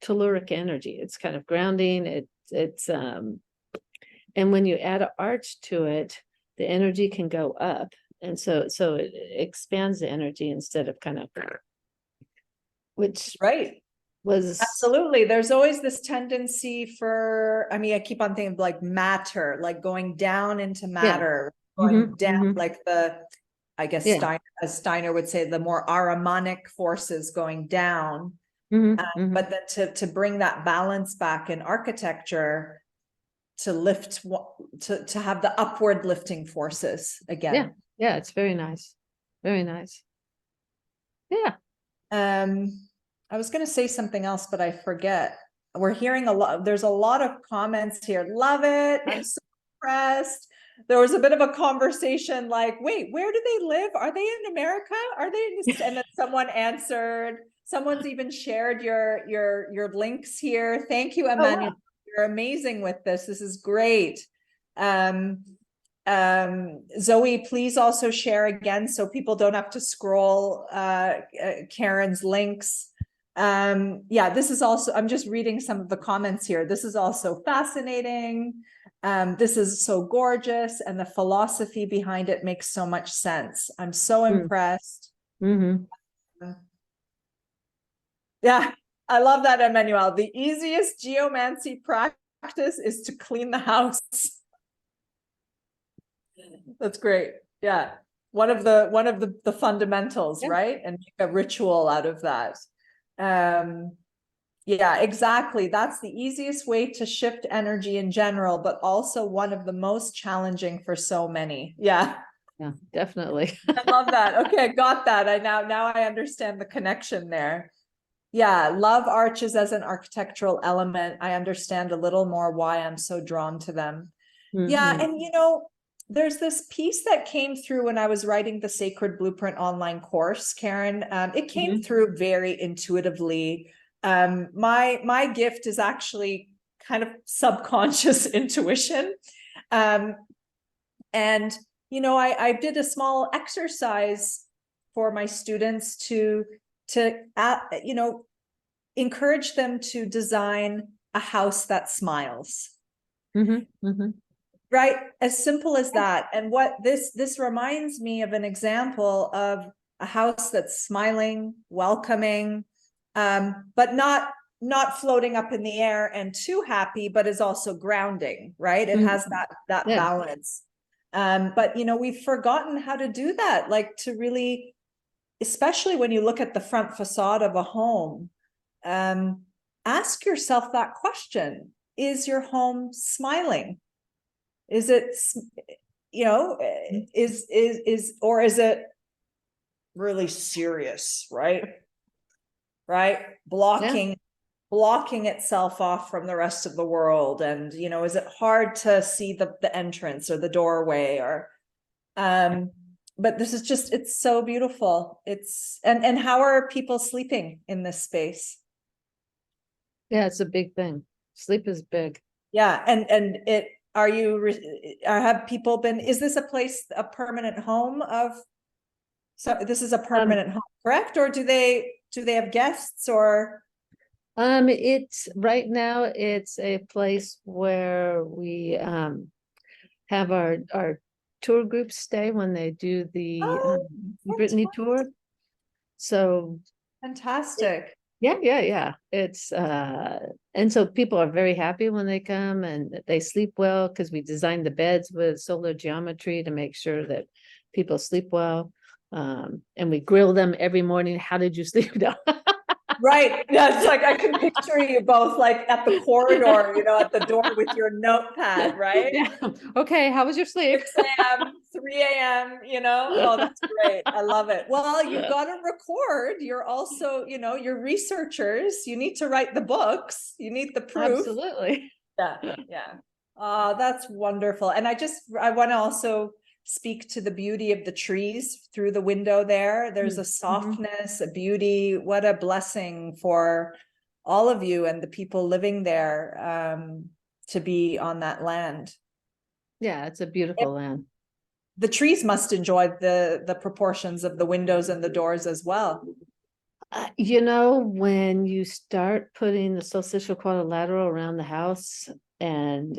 telluric energy. It's kind of grounding. It's and when you add an arch to it, the energy can go up. And so it expands the energy instead of kind of, which Right. was Absolutely. There's always this tendency for, I mean, I keep on thinking of like matter, like going down into yeah. matter, Mm-hmm, going down mm-hmm. like I guess Yeah. As Steiner would say, the more Ahrimanic forces going down. Mm-hmm, mm-hmm. But then to bring that balance back in architecture, to lift, to have the upward lifting forces Yeah. again. Yeah. It's very nice. Very nice. Yeah. I was going to say something else, but I forget. We're hearing a lot. There's a lot of comments here. Love it. I'm so impressed. There was a bit of a conversation like, wait, where do they live? Are they in America? Are they in this? And then someone answered. Someone's even shared your links here. Thank you, Oh Emmanuel. wow. You're amazing with this. This is great. Um, Zoe, please also share again so people don't have to scroll Karen's links. Yeah, this is also, I'm just reading some of the comments here. This is also fascinating. This is so gorgeous, and the philosophy behind it makes so much sense. I'm so impressed. Mm-hmm. Yeah, I love that, Emmanuel. The easiest geomancy practice is to clean the house. That's great. Yeah. One of the fundamentals, Yeah. right? And make a ritual out of that. Yeah, exactly. That's the easiest way to shift energy in general, but also one of the most challenging for so many. Yeah. Yeah, definitely. I love that. Okay, got that. Now I understand the connection there. Yeah, love arches as an architectural element. I understand a little more why I'm so drawn to them. Yeah, Mm-hmm. and there's this piece that came through when I was writing the Sacred Blueprint online course, Karen. It came through very intuitively. My gift is actually kind of subconscious intuition. And, you know, I did a small exercise for my students to you know, encourage them to design a house that smiles. Right? As simple as that. And what this reminds me of an example of a house that's smiling, welcoming, but not floating up in the air and too happy, but is also grounding, right? It has that Yeah. balance. But you know, we've forgotten how to do that, like to really, especially when you look at the front facade of a home, ask yourself that question. Is your home smiling? Is it, you know, or is it really serious, right? Right? Blocking itself off from the rest of the world. And, you know, is it hard to see the entrance or the doorway or, but this is just, it's so beautiful. It's, and how are people sleeping in this space? Yeah, it's a big thing. Sleep is big. Yeah. And are you, have people been, is this a place, a permanent home of, so this is a permanent home, correct? Or do they have guests or? It's right now it's a place where we have our tour groups stay when they do the Brittany tour. So fantastic. yeah. It's and so people are very happy when they come and they sleep well because we designed the beds with solar geometry to make sure that people sleep well. And we grill them every morning. How did you sleep? Right. Yeah, it's like I can picture you both like at the corridor, you know, at the door with your notepad, right? Yeah. Okay, how was your sleep? 6 a.m., 3 a.m., you know? Oh, that's great. I love it. Well, you've got to record. You're also, you know, you're researchers. You need to write the books. You need the proof. Absolutely. Yeah. That's wonderful. And I want to also speak to the beauty of the trees through the window there. There's a softness, a beauty. What a blessing for all of you and the people living there, to be on that land. Yeah, it's a beautiful land. The trees must enjoy the proportions of the windows and the doors as well. You know, when you start putting the solstitial quadrilateral around the house, and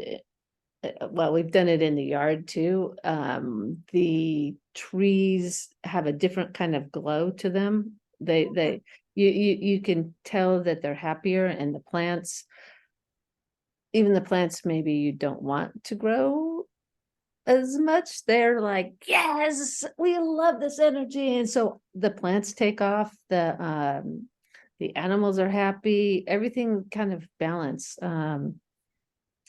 well, we've done it in the yard too. The trees have a different kind of glow to them. You can tell that they're happier, and the plants, even the plants maybe you don't want to grow as much, they're like, yes, we love this energy. And so the plants take off, the animals are happy, everything kind of balanced.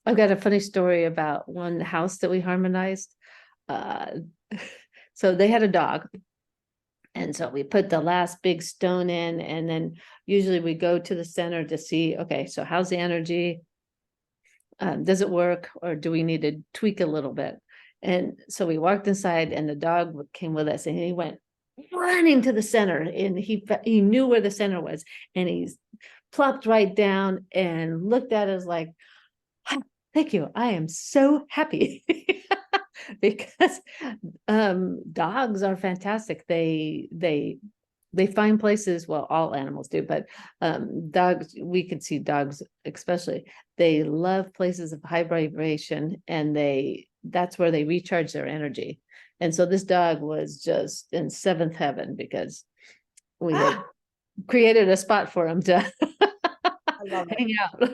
I've got a funny story about one house that we harmonized. So they had a dog, and so we put the last big stone in, and then usually we go to the center to see, okay, so how's the energy? Does it work, or do we need to tweak a little bit? And so we walked inside, and the dog came with us, and he went running to the center, and he knew where the center was, and he's plopped right down and looked at us like, thank you, I am so happy. Because dogs are fantastic. They find places, well, all animals do, but dogs, we could see dogs especially, they love places of high vibration, and that's where they recharge their energy. And so this dog was just in seventh heaven because we had created a spot for him to hang out.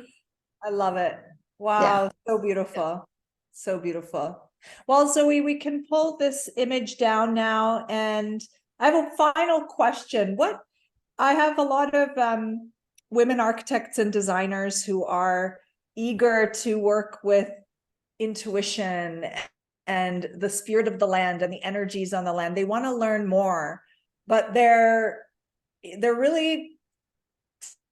I love it. Wow. Yeah. So beautiful. So beautiful. Well, Zoe, we can pull this image down now. And I have a final question. I have a lot of women architects and designers who are eager to work with intuition and the spirit of the land and the energies on the land. They want to learn more, but they're really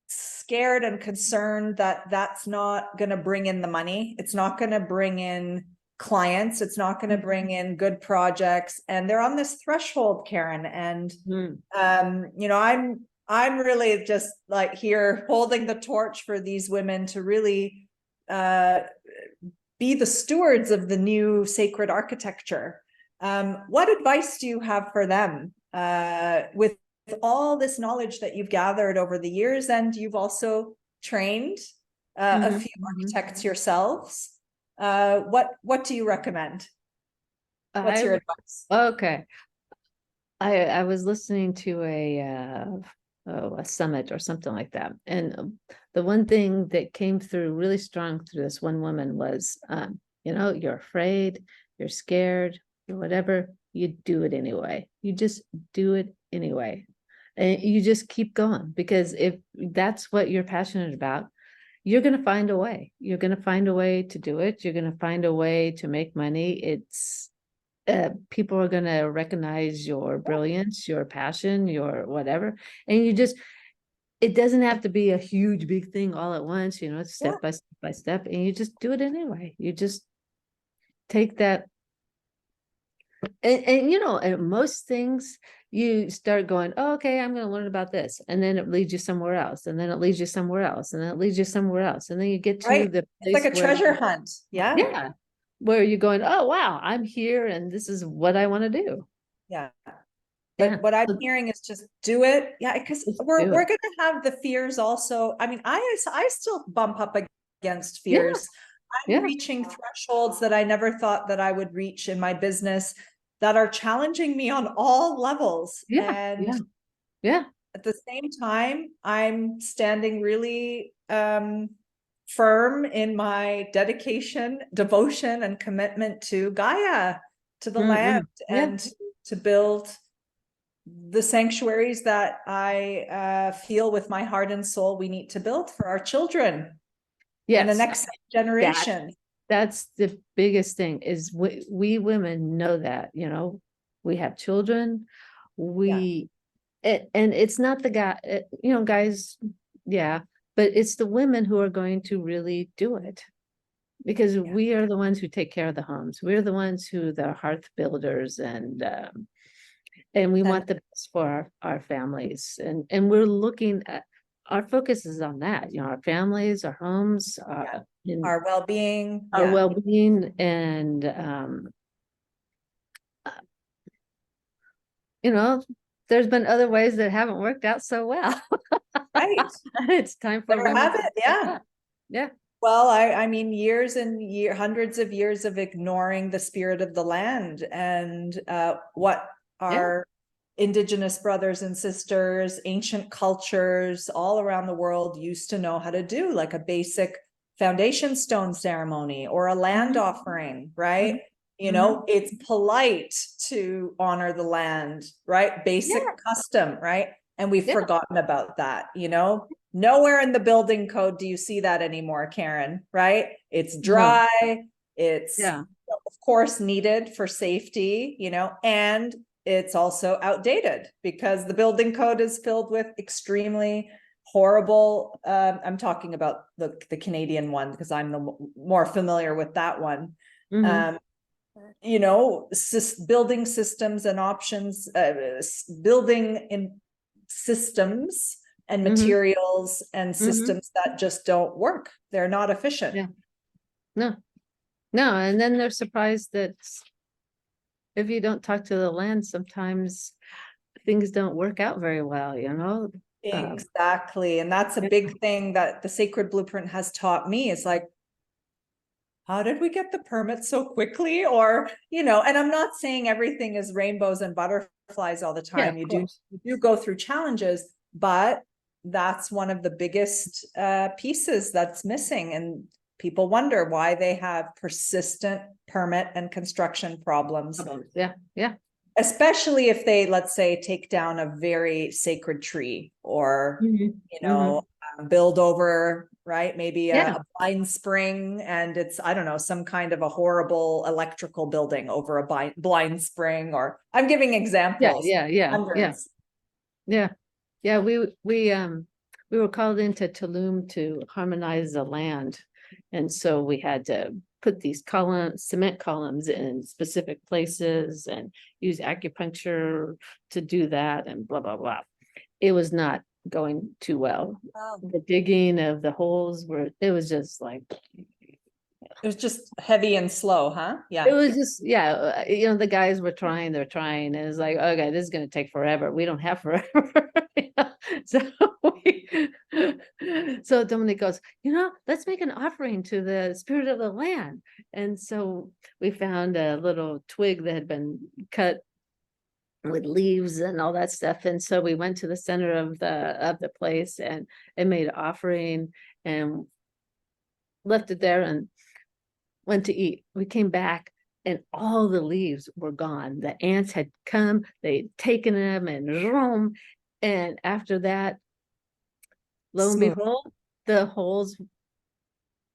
scared and concerned that that's not going to bring in the money. It's not going to bring in clients. It's not going to bring in good projects, and they're on this threshold, Karen. And you know, I'm really just like here holding the torch for these women to really be the stewards of the new sacred architecture. What advice do you have for them with all this knowledge that you've gathered over the years, and you've also trained a few architects yourselves? What do you recommend? What's your advice? Okay. I was listening to a summit or something like that, and the one thing that came through really strong through this one woman was, you know, you're afraid, you're scared, or whatever, you do it anyway. You just do it anyway, and you just keep going, because if that's what you're passionate about, you're going to find a way. You're going to find a way to do it. You're going to find a way to make money. It's people are going to recognize your brilliance, your passion, your whatever. And you just, it doesn't have to be a huge, big thing all at once, you know, it's step by step by step. And you just do it anyway. You just take that. And you know, and most things you start going, oh, okay, I'm going to learn about this. And then it leads you somewhere else. And then it leads you somewhere else. And then it leads you somewhere else. And then you get to the place, it's like a treasure hunt. Yeah. Where you're going, oh, wow, I'm here and this is what I want to do. Yeah. But what I'm hearing is just do it. Yeah. Because we're going to have the fears also. I mean, I still bump up against fears. I'm reaching thresholds that I never thought that I would reach in my business that are challenging me on all levels. And at the same time, I'm standing really firm in my dedication, devotion, and commitment to Gaia, to the land, and to build the sanctuaries that I feel with my heart and soul we need to build for our children. And the next generation. That's the biggest thing, is we women know that, you know, we have children, and it's not the guy, you know, guys, but it's the women who are going to really do it, because we are the ones who take care of the homes. We're the ones who the hearth builders, and we want the best for our families, and we're looking at, our focus is on that, you know, our families, our homes, our well-being, well-being, and you know, there's been other ways that haven't worked out so well. It's time for women. Well, I mean, years and hundreds of years of ignoring the spirit of the land, and what our Indigenous brothers and sisters, ancient cultures all around the world used to know how to do, like a basic foundation stone ceremony or a land offering, right? You know, it's polite to honor the land, right? Basic custom, right? And we've forgotten about that, you know? Nowhere in the building code do you see that anymore, Karen, right? It's dry. It's, of course, needed for safety, you know, and it's also outdated because the building code is filled with extremely horrible, I'm talking about the Canadian one because I'm the more familiar with that one. You know, building systems and options, building in systems and materials and systems that just don't work. They're not efficient. No, and then they're surprised that if you don't talk to the land, sometimes things don't work out very well, you know? Exactly. And that's a big thing that the Sacred Blueprint has taught me, is like, how did we get the permit so quickly? Or, you know, and I'm not saying everything is rainbows and butterflies all the time. You do go through challenges, but that's one of the biggest pieces that's missing. And people wonder why they have persistent permit and construction problems. Especially if they, let's say, take down a very sacred tree, or, you know, build over, right? Maybe a blind spring, and it's, I don't know, some kind of a horrible electrical building over a blind spring, or I'm giving examples. We were called into Tulum to harmonize the land, And so we had to put these cement columns in specific places and use acupuncture to do that and blah, blah, blah. It was not going too well. Wow. The digging of the holes it was just like, It was just heavy and slow, huh? it Yeah. was just, yeah, the guys were trying, they're trying, and it's like, okay, this is gonna take forever. We don't have forever. So so Dominic goes, let's make an offering to the spirit of the land. And so we found a little twig that had been cut with leaves and all that stuff. And so we went to the center of the place and made an offering and left it there and went to eat. We came back and all the leaves were gone. The ants had come, they'd taken them and vroom. And after that, lo and Smooth. behold, the holes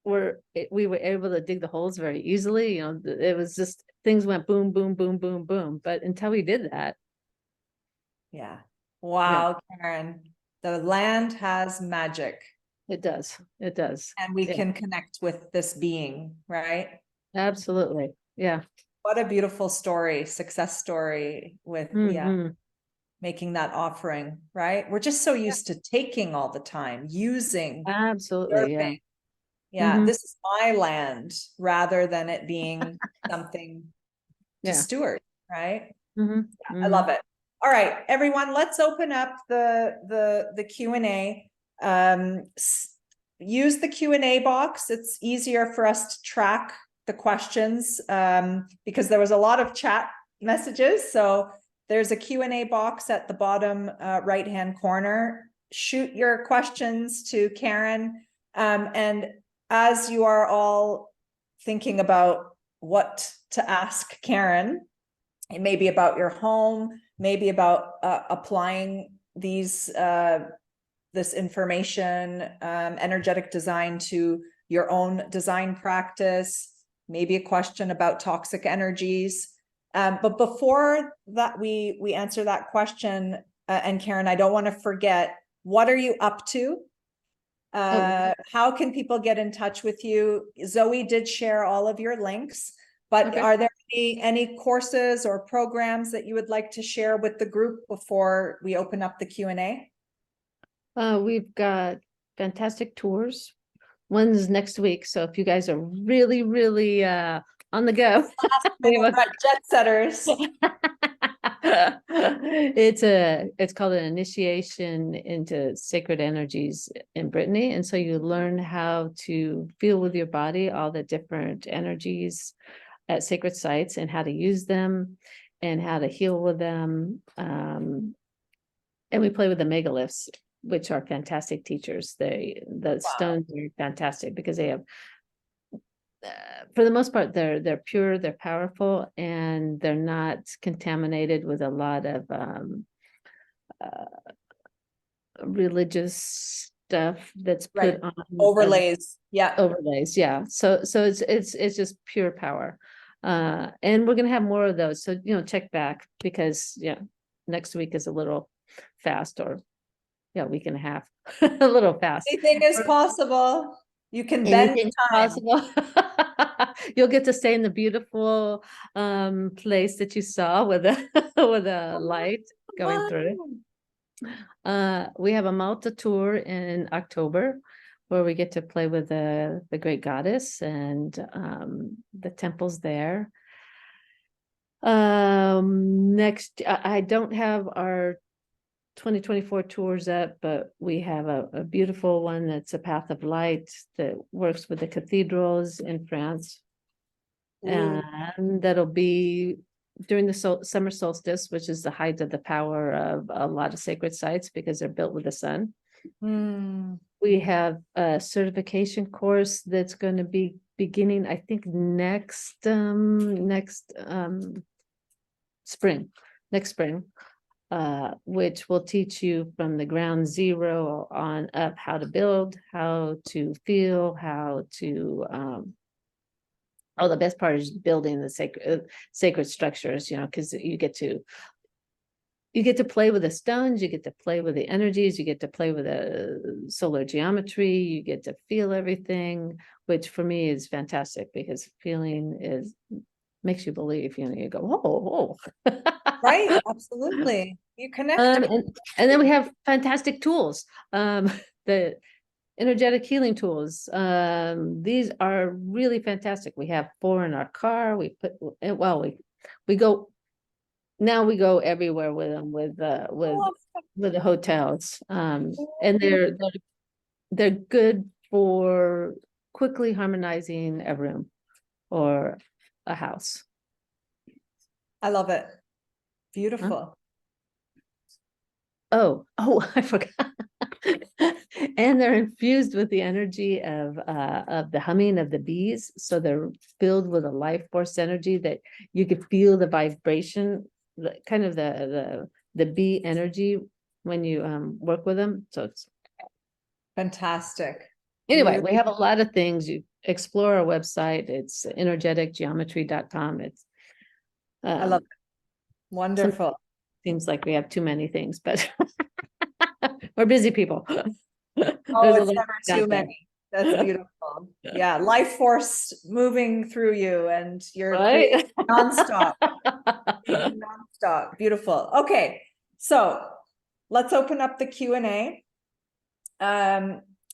we were able to dig the holes very easily. It was just, things went boom, boom, boom, boom, boom. But until we did that. Yeah. Wow, Karen, the land has magic. It does. It does. And we can connect with this being, right? Absolutely. Yeah. What a beautiful story, success story with, making that offering, right? We're just so used to taking all the time, using, Absolutely. Yeah. serving. Yeah, this is my land rather than it being something to steward, right? I love it. All right, everyone, let's open up the Q&A. Use the Q&A box. It's easier for us to track the questions because there was a lot of chat messages. So there's a Q&A box at the bottom right-hand corner. Shoot your questions to Karen. And as you are all thinking about what to ask Karen, it may be about your home, maybe about applying this information, energetic design, to your own design practice, maybe a question about toxic energies. But before that, we answer that question, and Karen, I don't want to forget, what are you up to? How can people get in touch with you? Zoe did share all of your links, but are there any courses or programs that you would like to share with the group before we open up the Q&A? We've got fantastic tours. One's next week. So if you guys are really, really on the go, jet setters. It's called an initiation into sacred energies in Brittany. And so you learn how to feel with your body all the different energies at sacred sites and how to use them and how to heal with them. And we play with the megaliths, which are fantastic teachers. The stones are fantastic because they have, for the most part, they're pure, they're powerful, and they're not contaminated with a lot of religious stuff that's put on overlays. Overlays. Yeah. So it's just pure power. And we're gonna have more of those. So check back because next week is a little fast, or week and a half, a little fast. Anything is possible. You can bend time. Possible. You'll get to stay in the beautiful place that you saw with a light going through. We have a Malta tour in October where we get to play with the great goddess and the temples there. Next, I don't have our 2024 tours up, but we have a beautiful one that's a path of light that works with the cathedrals in France. And that'll be during the summer solstice, which is the height of the power of a lot of sacred sites because they're built with the sun. We have a certification course that's going to be beginning, I think, next spring, which will teach you from the ground zero on up how to build, how to feel, how to the best part is building the sacred structures, because you get to you get to play with the stones, you get to play with the energies, you get to play with the solar geometry, you get to feel everything, which for me is fantastic because feeling makes you believe, you go, oh. Right, absolutely. You connect. And then we have fantastic tools. The energetic healing tools. These are really fantastic. We have 4 in our car. We go everywhere with them with the hotels. And they're good for quickly harmonizing a room or a house. I love it. Beautiful. Oh, I forgot. And they're infused with the energy of the humming of the bees. So they're filled with a life force energy that you could feel the vibration, kind of the bee energy when you work with them. So it's Fantastic. anyway, Beautiful. we have a lot of things. You explore our website. It's energeticgeometry.com. It's I love it. Wonderful. seems like we have too many things, but we're busy people. Oh, it's never too many. That's beautiful. Yeah, life force moving through you and you're Right? nonstop. Nonstop. Beautiful. Okay, so let's open up the Q&A.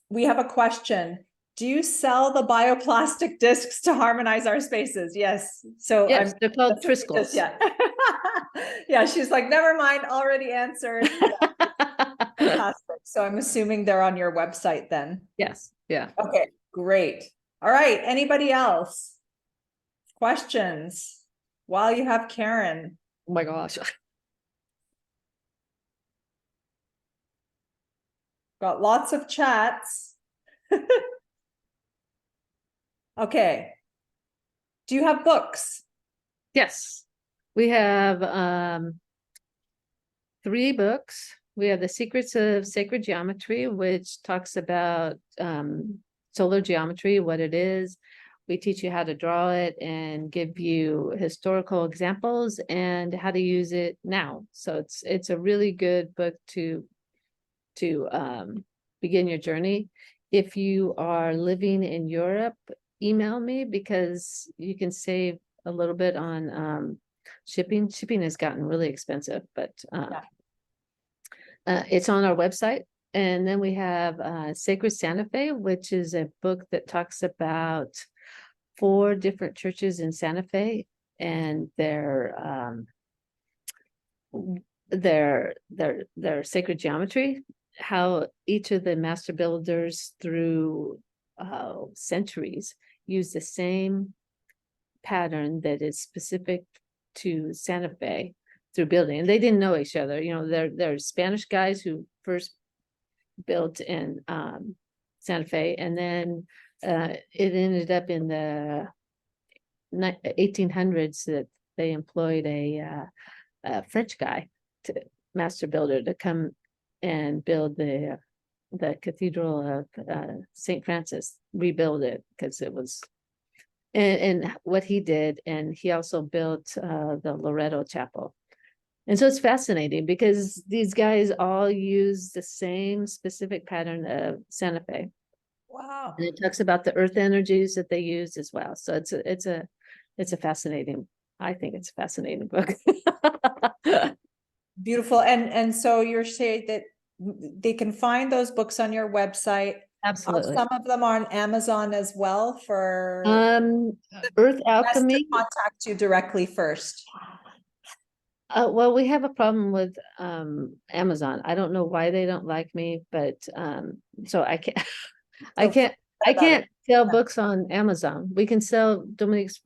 We have a question. Do you sell the bioplastic discs to harmonize our spaces? Yes. So yes, they're called Triscles. Yeah. Yeah, she's like, never mind, already answered. Fantastic. So I'm assuming they're on your website then. Yes. Yeah. Okay, great. All right. Anybody else? Questions? While you have Karen. Oh my gosh. Got lots of chats. Okay. Do you have books? Yes. We have 3 books. We have The Secrets of Sacred Geometry, which talks about solar geometry, what it is. We teach you how to draw it and give you historical examples and how to use it now. So it's a really good book to begin your journey. If you are living in Europe, email me because you can save a little bit on shipping. Shipping has gotten really expensive, but it's on our website. And then we have Sacred Santa Fe, which is a book that talks about 4 different churches in Santa Fe and their sacred geometry, how each of the master builders through centuries use the same pattern that is specific to Santa Fe through building. And they didn't know each other. They're Spanish guys who first built in Santa Fe, and then it ended up in the 1800s that they employed a French guy, master builder, to come and build the Cathedral of St. Francis, rebuild it because it was, and what he did, and he also built the Loreto Chapel. And so it's fascinating because these guys all use the same specific pattern of Santa Fe. Wow. And it talks about the earth energies that they use as well. So it's a fascinating, I think it's a fascinating book. Beautiful. And so you're saying that they can find those books on your website. Absolutely. Some of them are on Amazon as well for Earth Alchemy. Contact you directly first. Well, we have a problem with Amazon. I don't know why they don't like me, but so I can't sell books on Amazon. We can sell Dominique's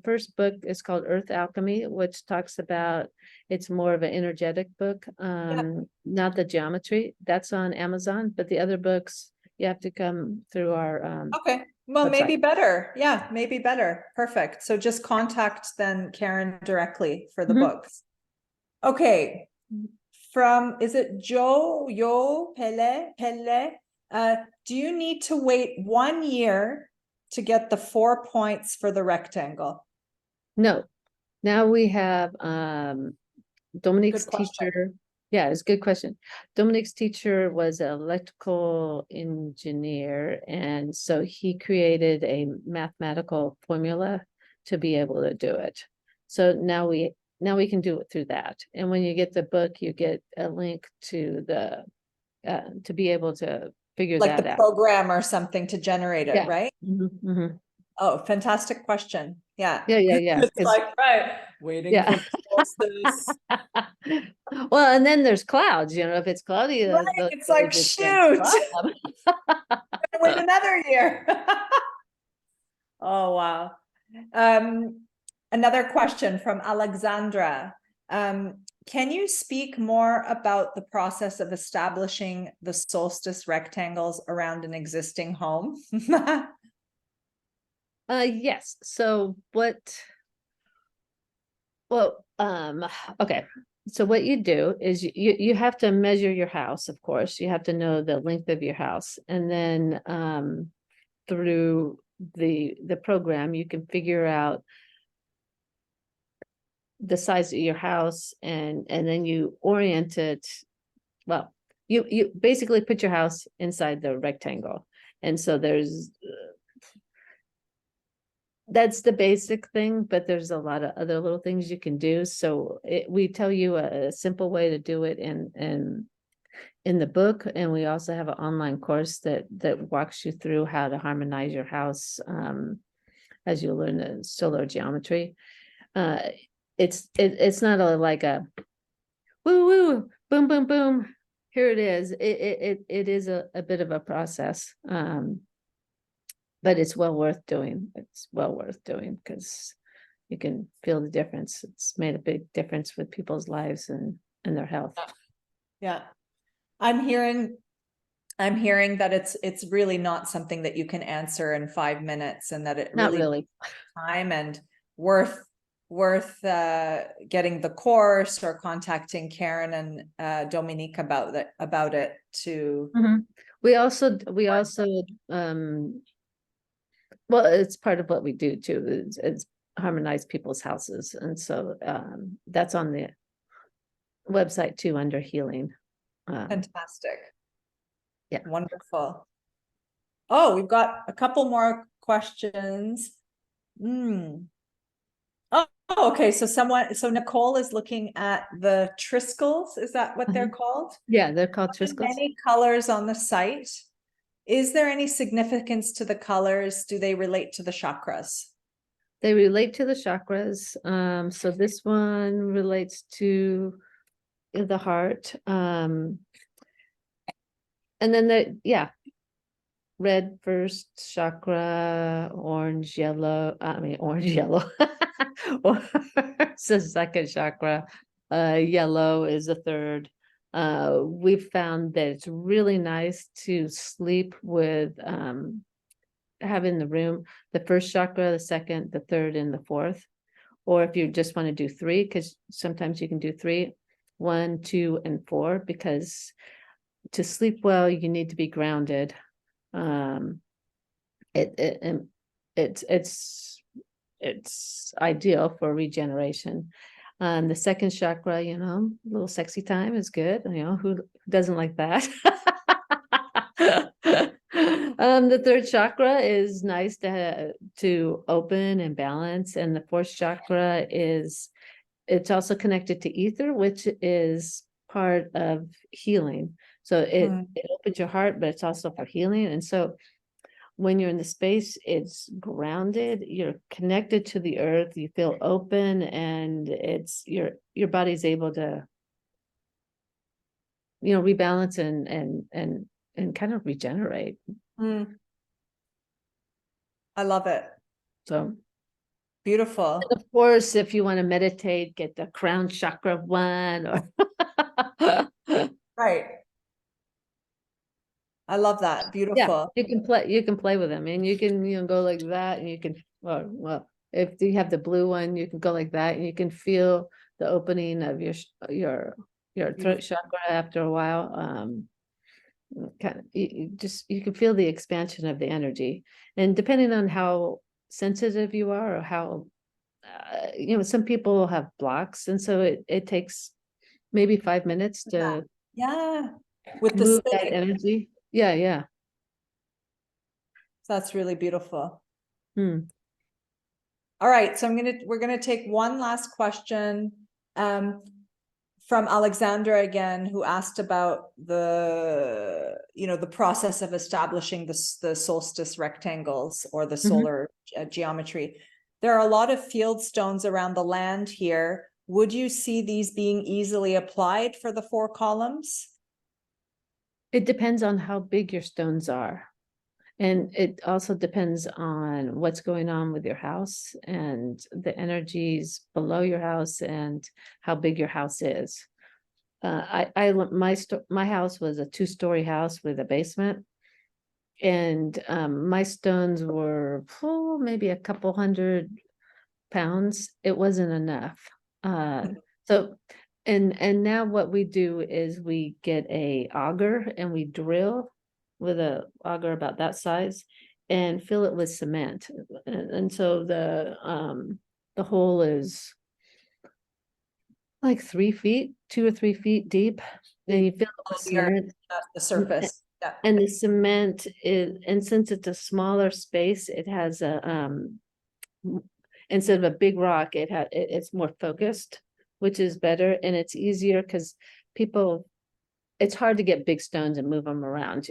first book is called Earth Alchemy, which talks about, it's more of an energetic book, not the geometry. That's on Amazon, but the other books you have to come through our okay. Well, website. maybe better. Yeah, maybe better. Perfect. So just contact then Karen directly for the books. Okay. Is it Yo Pele? Do you need to wait 1 year to get the 4 points for the rectangle? No. Now we have Dominique's Good question. teacher, yeah, it's a good question. Dominique's teacher was an electrical engineer, and so he created a mathematical formula to be able to do it. So now we can do it through that. And when you get the book, you get a link to the to be able to figure Like that the out. program or something to generate it, Yeah. right? Mhm. Oh, fantastic question. Yeah. Yeah. It's like, right, waiting Yeah. for solstice. Well, and then there's clouds, if it's cloudy, Right. It's like, it's a shoot, problem. wait another year. Oh, wow. Another question from Alexandra. Can you speak more about the process of establishing the solstice rectangles around an existing home? Yes. So okay. So what you do is you have to measure your house, of course. You have to know the length of your house. And then through the program, you can figure out the size of your house, and then you orient it. Well, you basically put your house inside the rectangle. And so that's the basic thing, but there's a lot of other little things you can do. So we tell you a simple way to do it in the book, and we also have an online course that walks you through how to harmonize your house as you learn the solar geometry. It's not like a woo woo boom boom boom. Here it is. It is a bit of a process. But it's well worth doing. It's well worth doing because you can feel the difference. It's made a big difference with people's lives and their health. Yeah. I'm hearing that it's really not something that you can answer in 5 minutes, and that it Not really really. time and worth getting the course or contacting Karen and Dominique about it to. Mhm. We also well, it's part of what we do too. It's harmonize people's houses, and so that's on the website too under healing. Fantastic. Yeah. Wonderful. Oh, we've got a couple more questions. Oh, okay. So Nicole is looking at the Triskells. Is that what they're called? Yeah, they're called Triskells. Many colors on the site. Is there any significance to the colors? Do they relate to the chakras? They relate to the chakras. So this one relates to the heart. And then red first chakra, orange yellow. Orange yellow. It's the second chakra. Yellow is the third. We've found that it's really nice to sleep with having the room, the first chakra, the second, the third, and the fourth. Or if you just want to do three, because sometimes you can do three, 1, 2, and 4, because to sleep well, you need to be grounded. It's ideal for regeneration. The second chakra, a little sexy time is good. Who doesn't like that? The third chakra is nice to open and balance, and the fourth chakra it's also connected to ether, which is part of healing. So it opens your heart, but it's also for healing. And so when you're in the space, it's grounded, you're connected to the earth, you feel open, and it's your body's able to rebalance and kind of regenerate. I love it. So beautiful. And of course, if you want to meditate, get the crown chakra one or right. I love that. Beautiful. Yeah, you can play with them, and you can go like that, and you can well, if you have the blue one, you can go like that, and you can feel the opening of your throat chakra after a while. Kind of you can feel the expansion of the energy, and depending on how sensitive you are or how some people have blocks, and so it takes maybe 5 minutes to Yeah, with the move that sitting. energy. Yeah, yeah. That's really beautiful. Hmm. All right, so we're gonna take one last question from Alexandra again, who asked about the process of establishing the solstice rectangles or the solar geometry. There are a lot of field stones around the land here. Would you see these being easily applied for the 4 columns? It depends on how big your stones are. And it also depends on what's going on with your house and the energies below your house and how big your house is. My house was a 2-story house with a basement, and my stones were maybe a couple 100 pounds. It wasn't enough. So and now what we do is we get a auger and we drill with a auger about that size and fill it with cement. And so the hole is like 3 feet, 2 or 3 feet deep. And you fill it with cement. The surface. Yeah. And the cement is, and since it's a smaller space, it has instead of a big rock, it's more focused, which is better, and it's easier because it's hard to get big stones and move them around,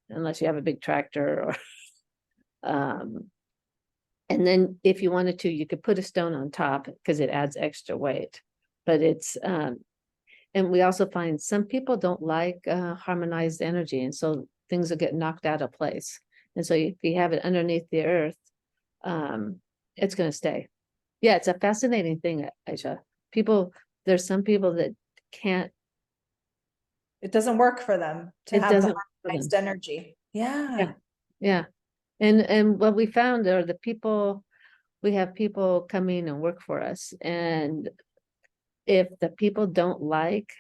unless you have a big tractor or and then if you wanted to, you could put a stone on top because it adds extra weight. But it's and we also find some people don't like harmonized energy, and so things will get knocked out of place. And so if you have it underneath the earth, it's going to stay. Yeah, it's a fascinating thing, Aisha. There's some people that can't. It doesn't work for them to It have the doesn't work for them. harmonized energy. Yeah. Yeah. And what we found are we have people coming and work for us. And if the people don't like,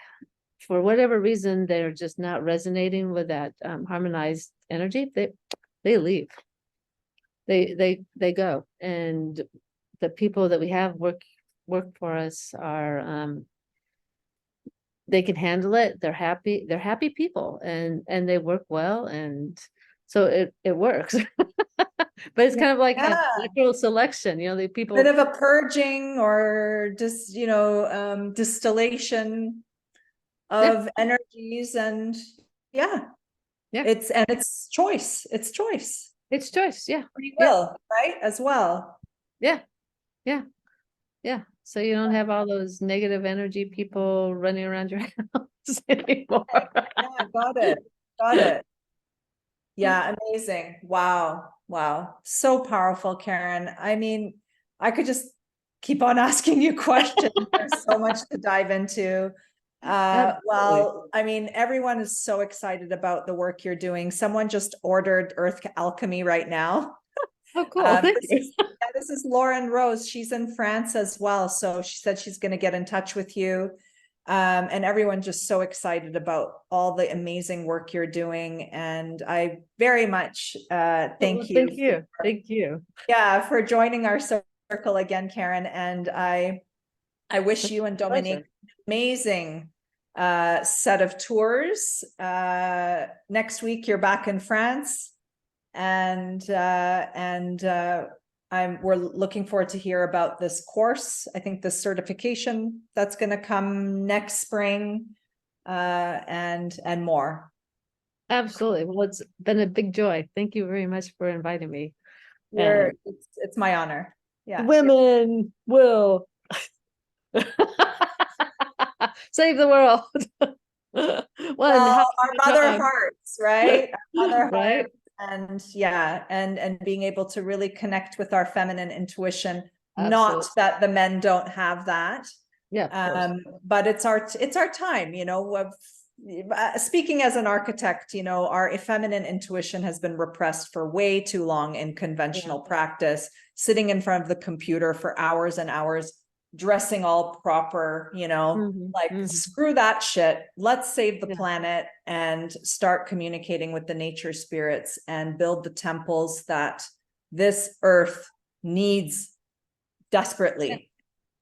for whatever reason, they're just not resonating with that harmonized energy, they leave. They go. And the people that we have work for us are they can handle it. They're happy people, and they work well, and so it works. But it's kind of like a natural selection, the people. Bit of a purging or just distillation of energies, and it's choice. It's choice. It's choice, yeah. Free will, right? As well. Yeah. So you don't have all those negative energy people running around your house anymore. Yeah, got it. Yeah, amazing. Wow. So powerful, Karen. I mean, I could just keep on asking you questions. There's so much to dive into. Well, I mean, everyone is so excited about the work you're doing. Someone just ordered Earth Alchemy right now. Oh, cool. This is Lauren Rose. She's in France as well. So she said she's going to get in touch with you. And everyone's just so excited about all the amazing work you're doing. And I very much thank you. Thank you. Yeah, for joining our circle again, Karen. And I wish you and Dominique amazing set of tours. Next week you're back in France, and we're looking forward to hear about this course. I think the certification that's going to come next spring, and more. Absolutely. Well, it's been a big joy. Thank you very much for inviting me. It's my honor. Yeah. Women will save the world. Well, our mother hearts, right? Our mother right? hearts. And being able to really connect with our feminine intuition. Absolutely. Not that the men don't have that. Yeah. But it's our time, speaking as an architect, our feminine intuition has been repressed for way too long in conventional practice, sitting in front of the computer for hours and hours, dressing all proper, screw that shit. Let's save the planet and start communicating with the nature spirits and build the temples that this earth needs desperately.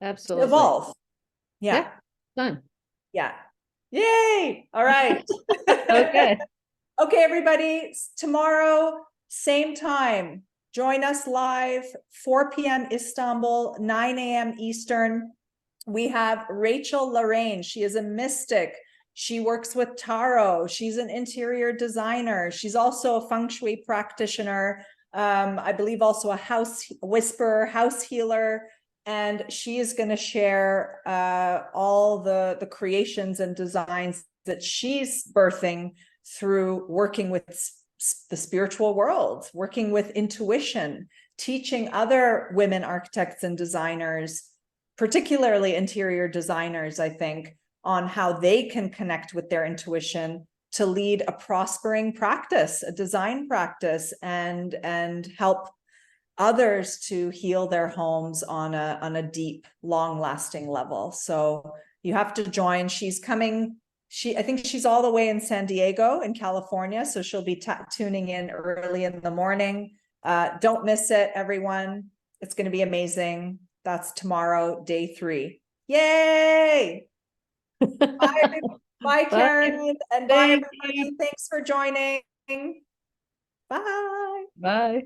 Absolutely. To evolve. Done. Yeah. Yay. All right. Okay. Okay, everybody, tomorrow, same time, join us live, 4 p.m. Istanbul, 9 a.m. Eastern. We have Rachel Lorraine. She is a mystic. She works with tarot. She's an interior designer. She's also a feng shui practitioner. I believe also a house whisperer, house healer. And she is going to share all the creations and designs that she's birthing through working with the spiritual world, working with intuition, teaching other women architects and designers, particularly interior designers, I think, on how they can connect with their intuition to lead a prospering practice, a design practice, and help others to heal their homes on a deep, long-lasting level. So you have to join. She's coming. I think she's all the way in San Diego in California, so she'll be tuning in early in the morning. Don't miss it, everyone. It's going to be amazing. That's tomorrow, day 3. Yay! Bye, bye, Bye. Karen, and bye, Thank everybody. you. Thanks for joining. Bye. Bye.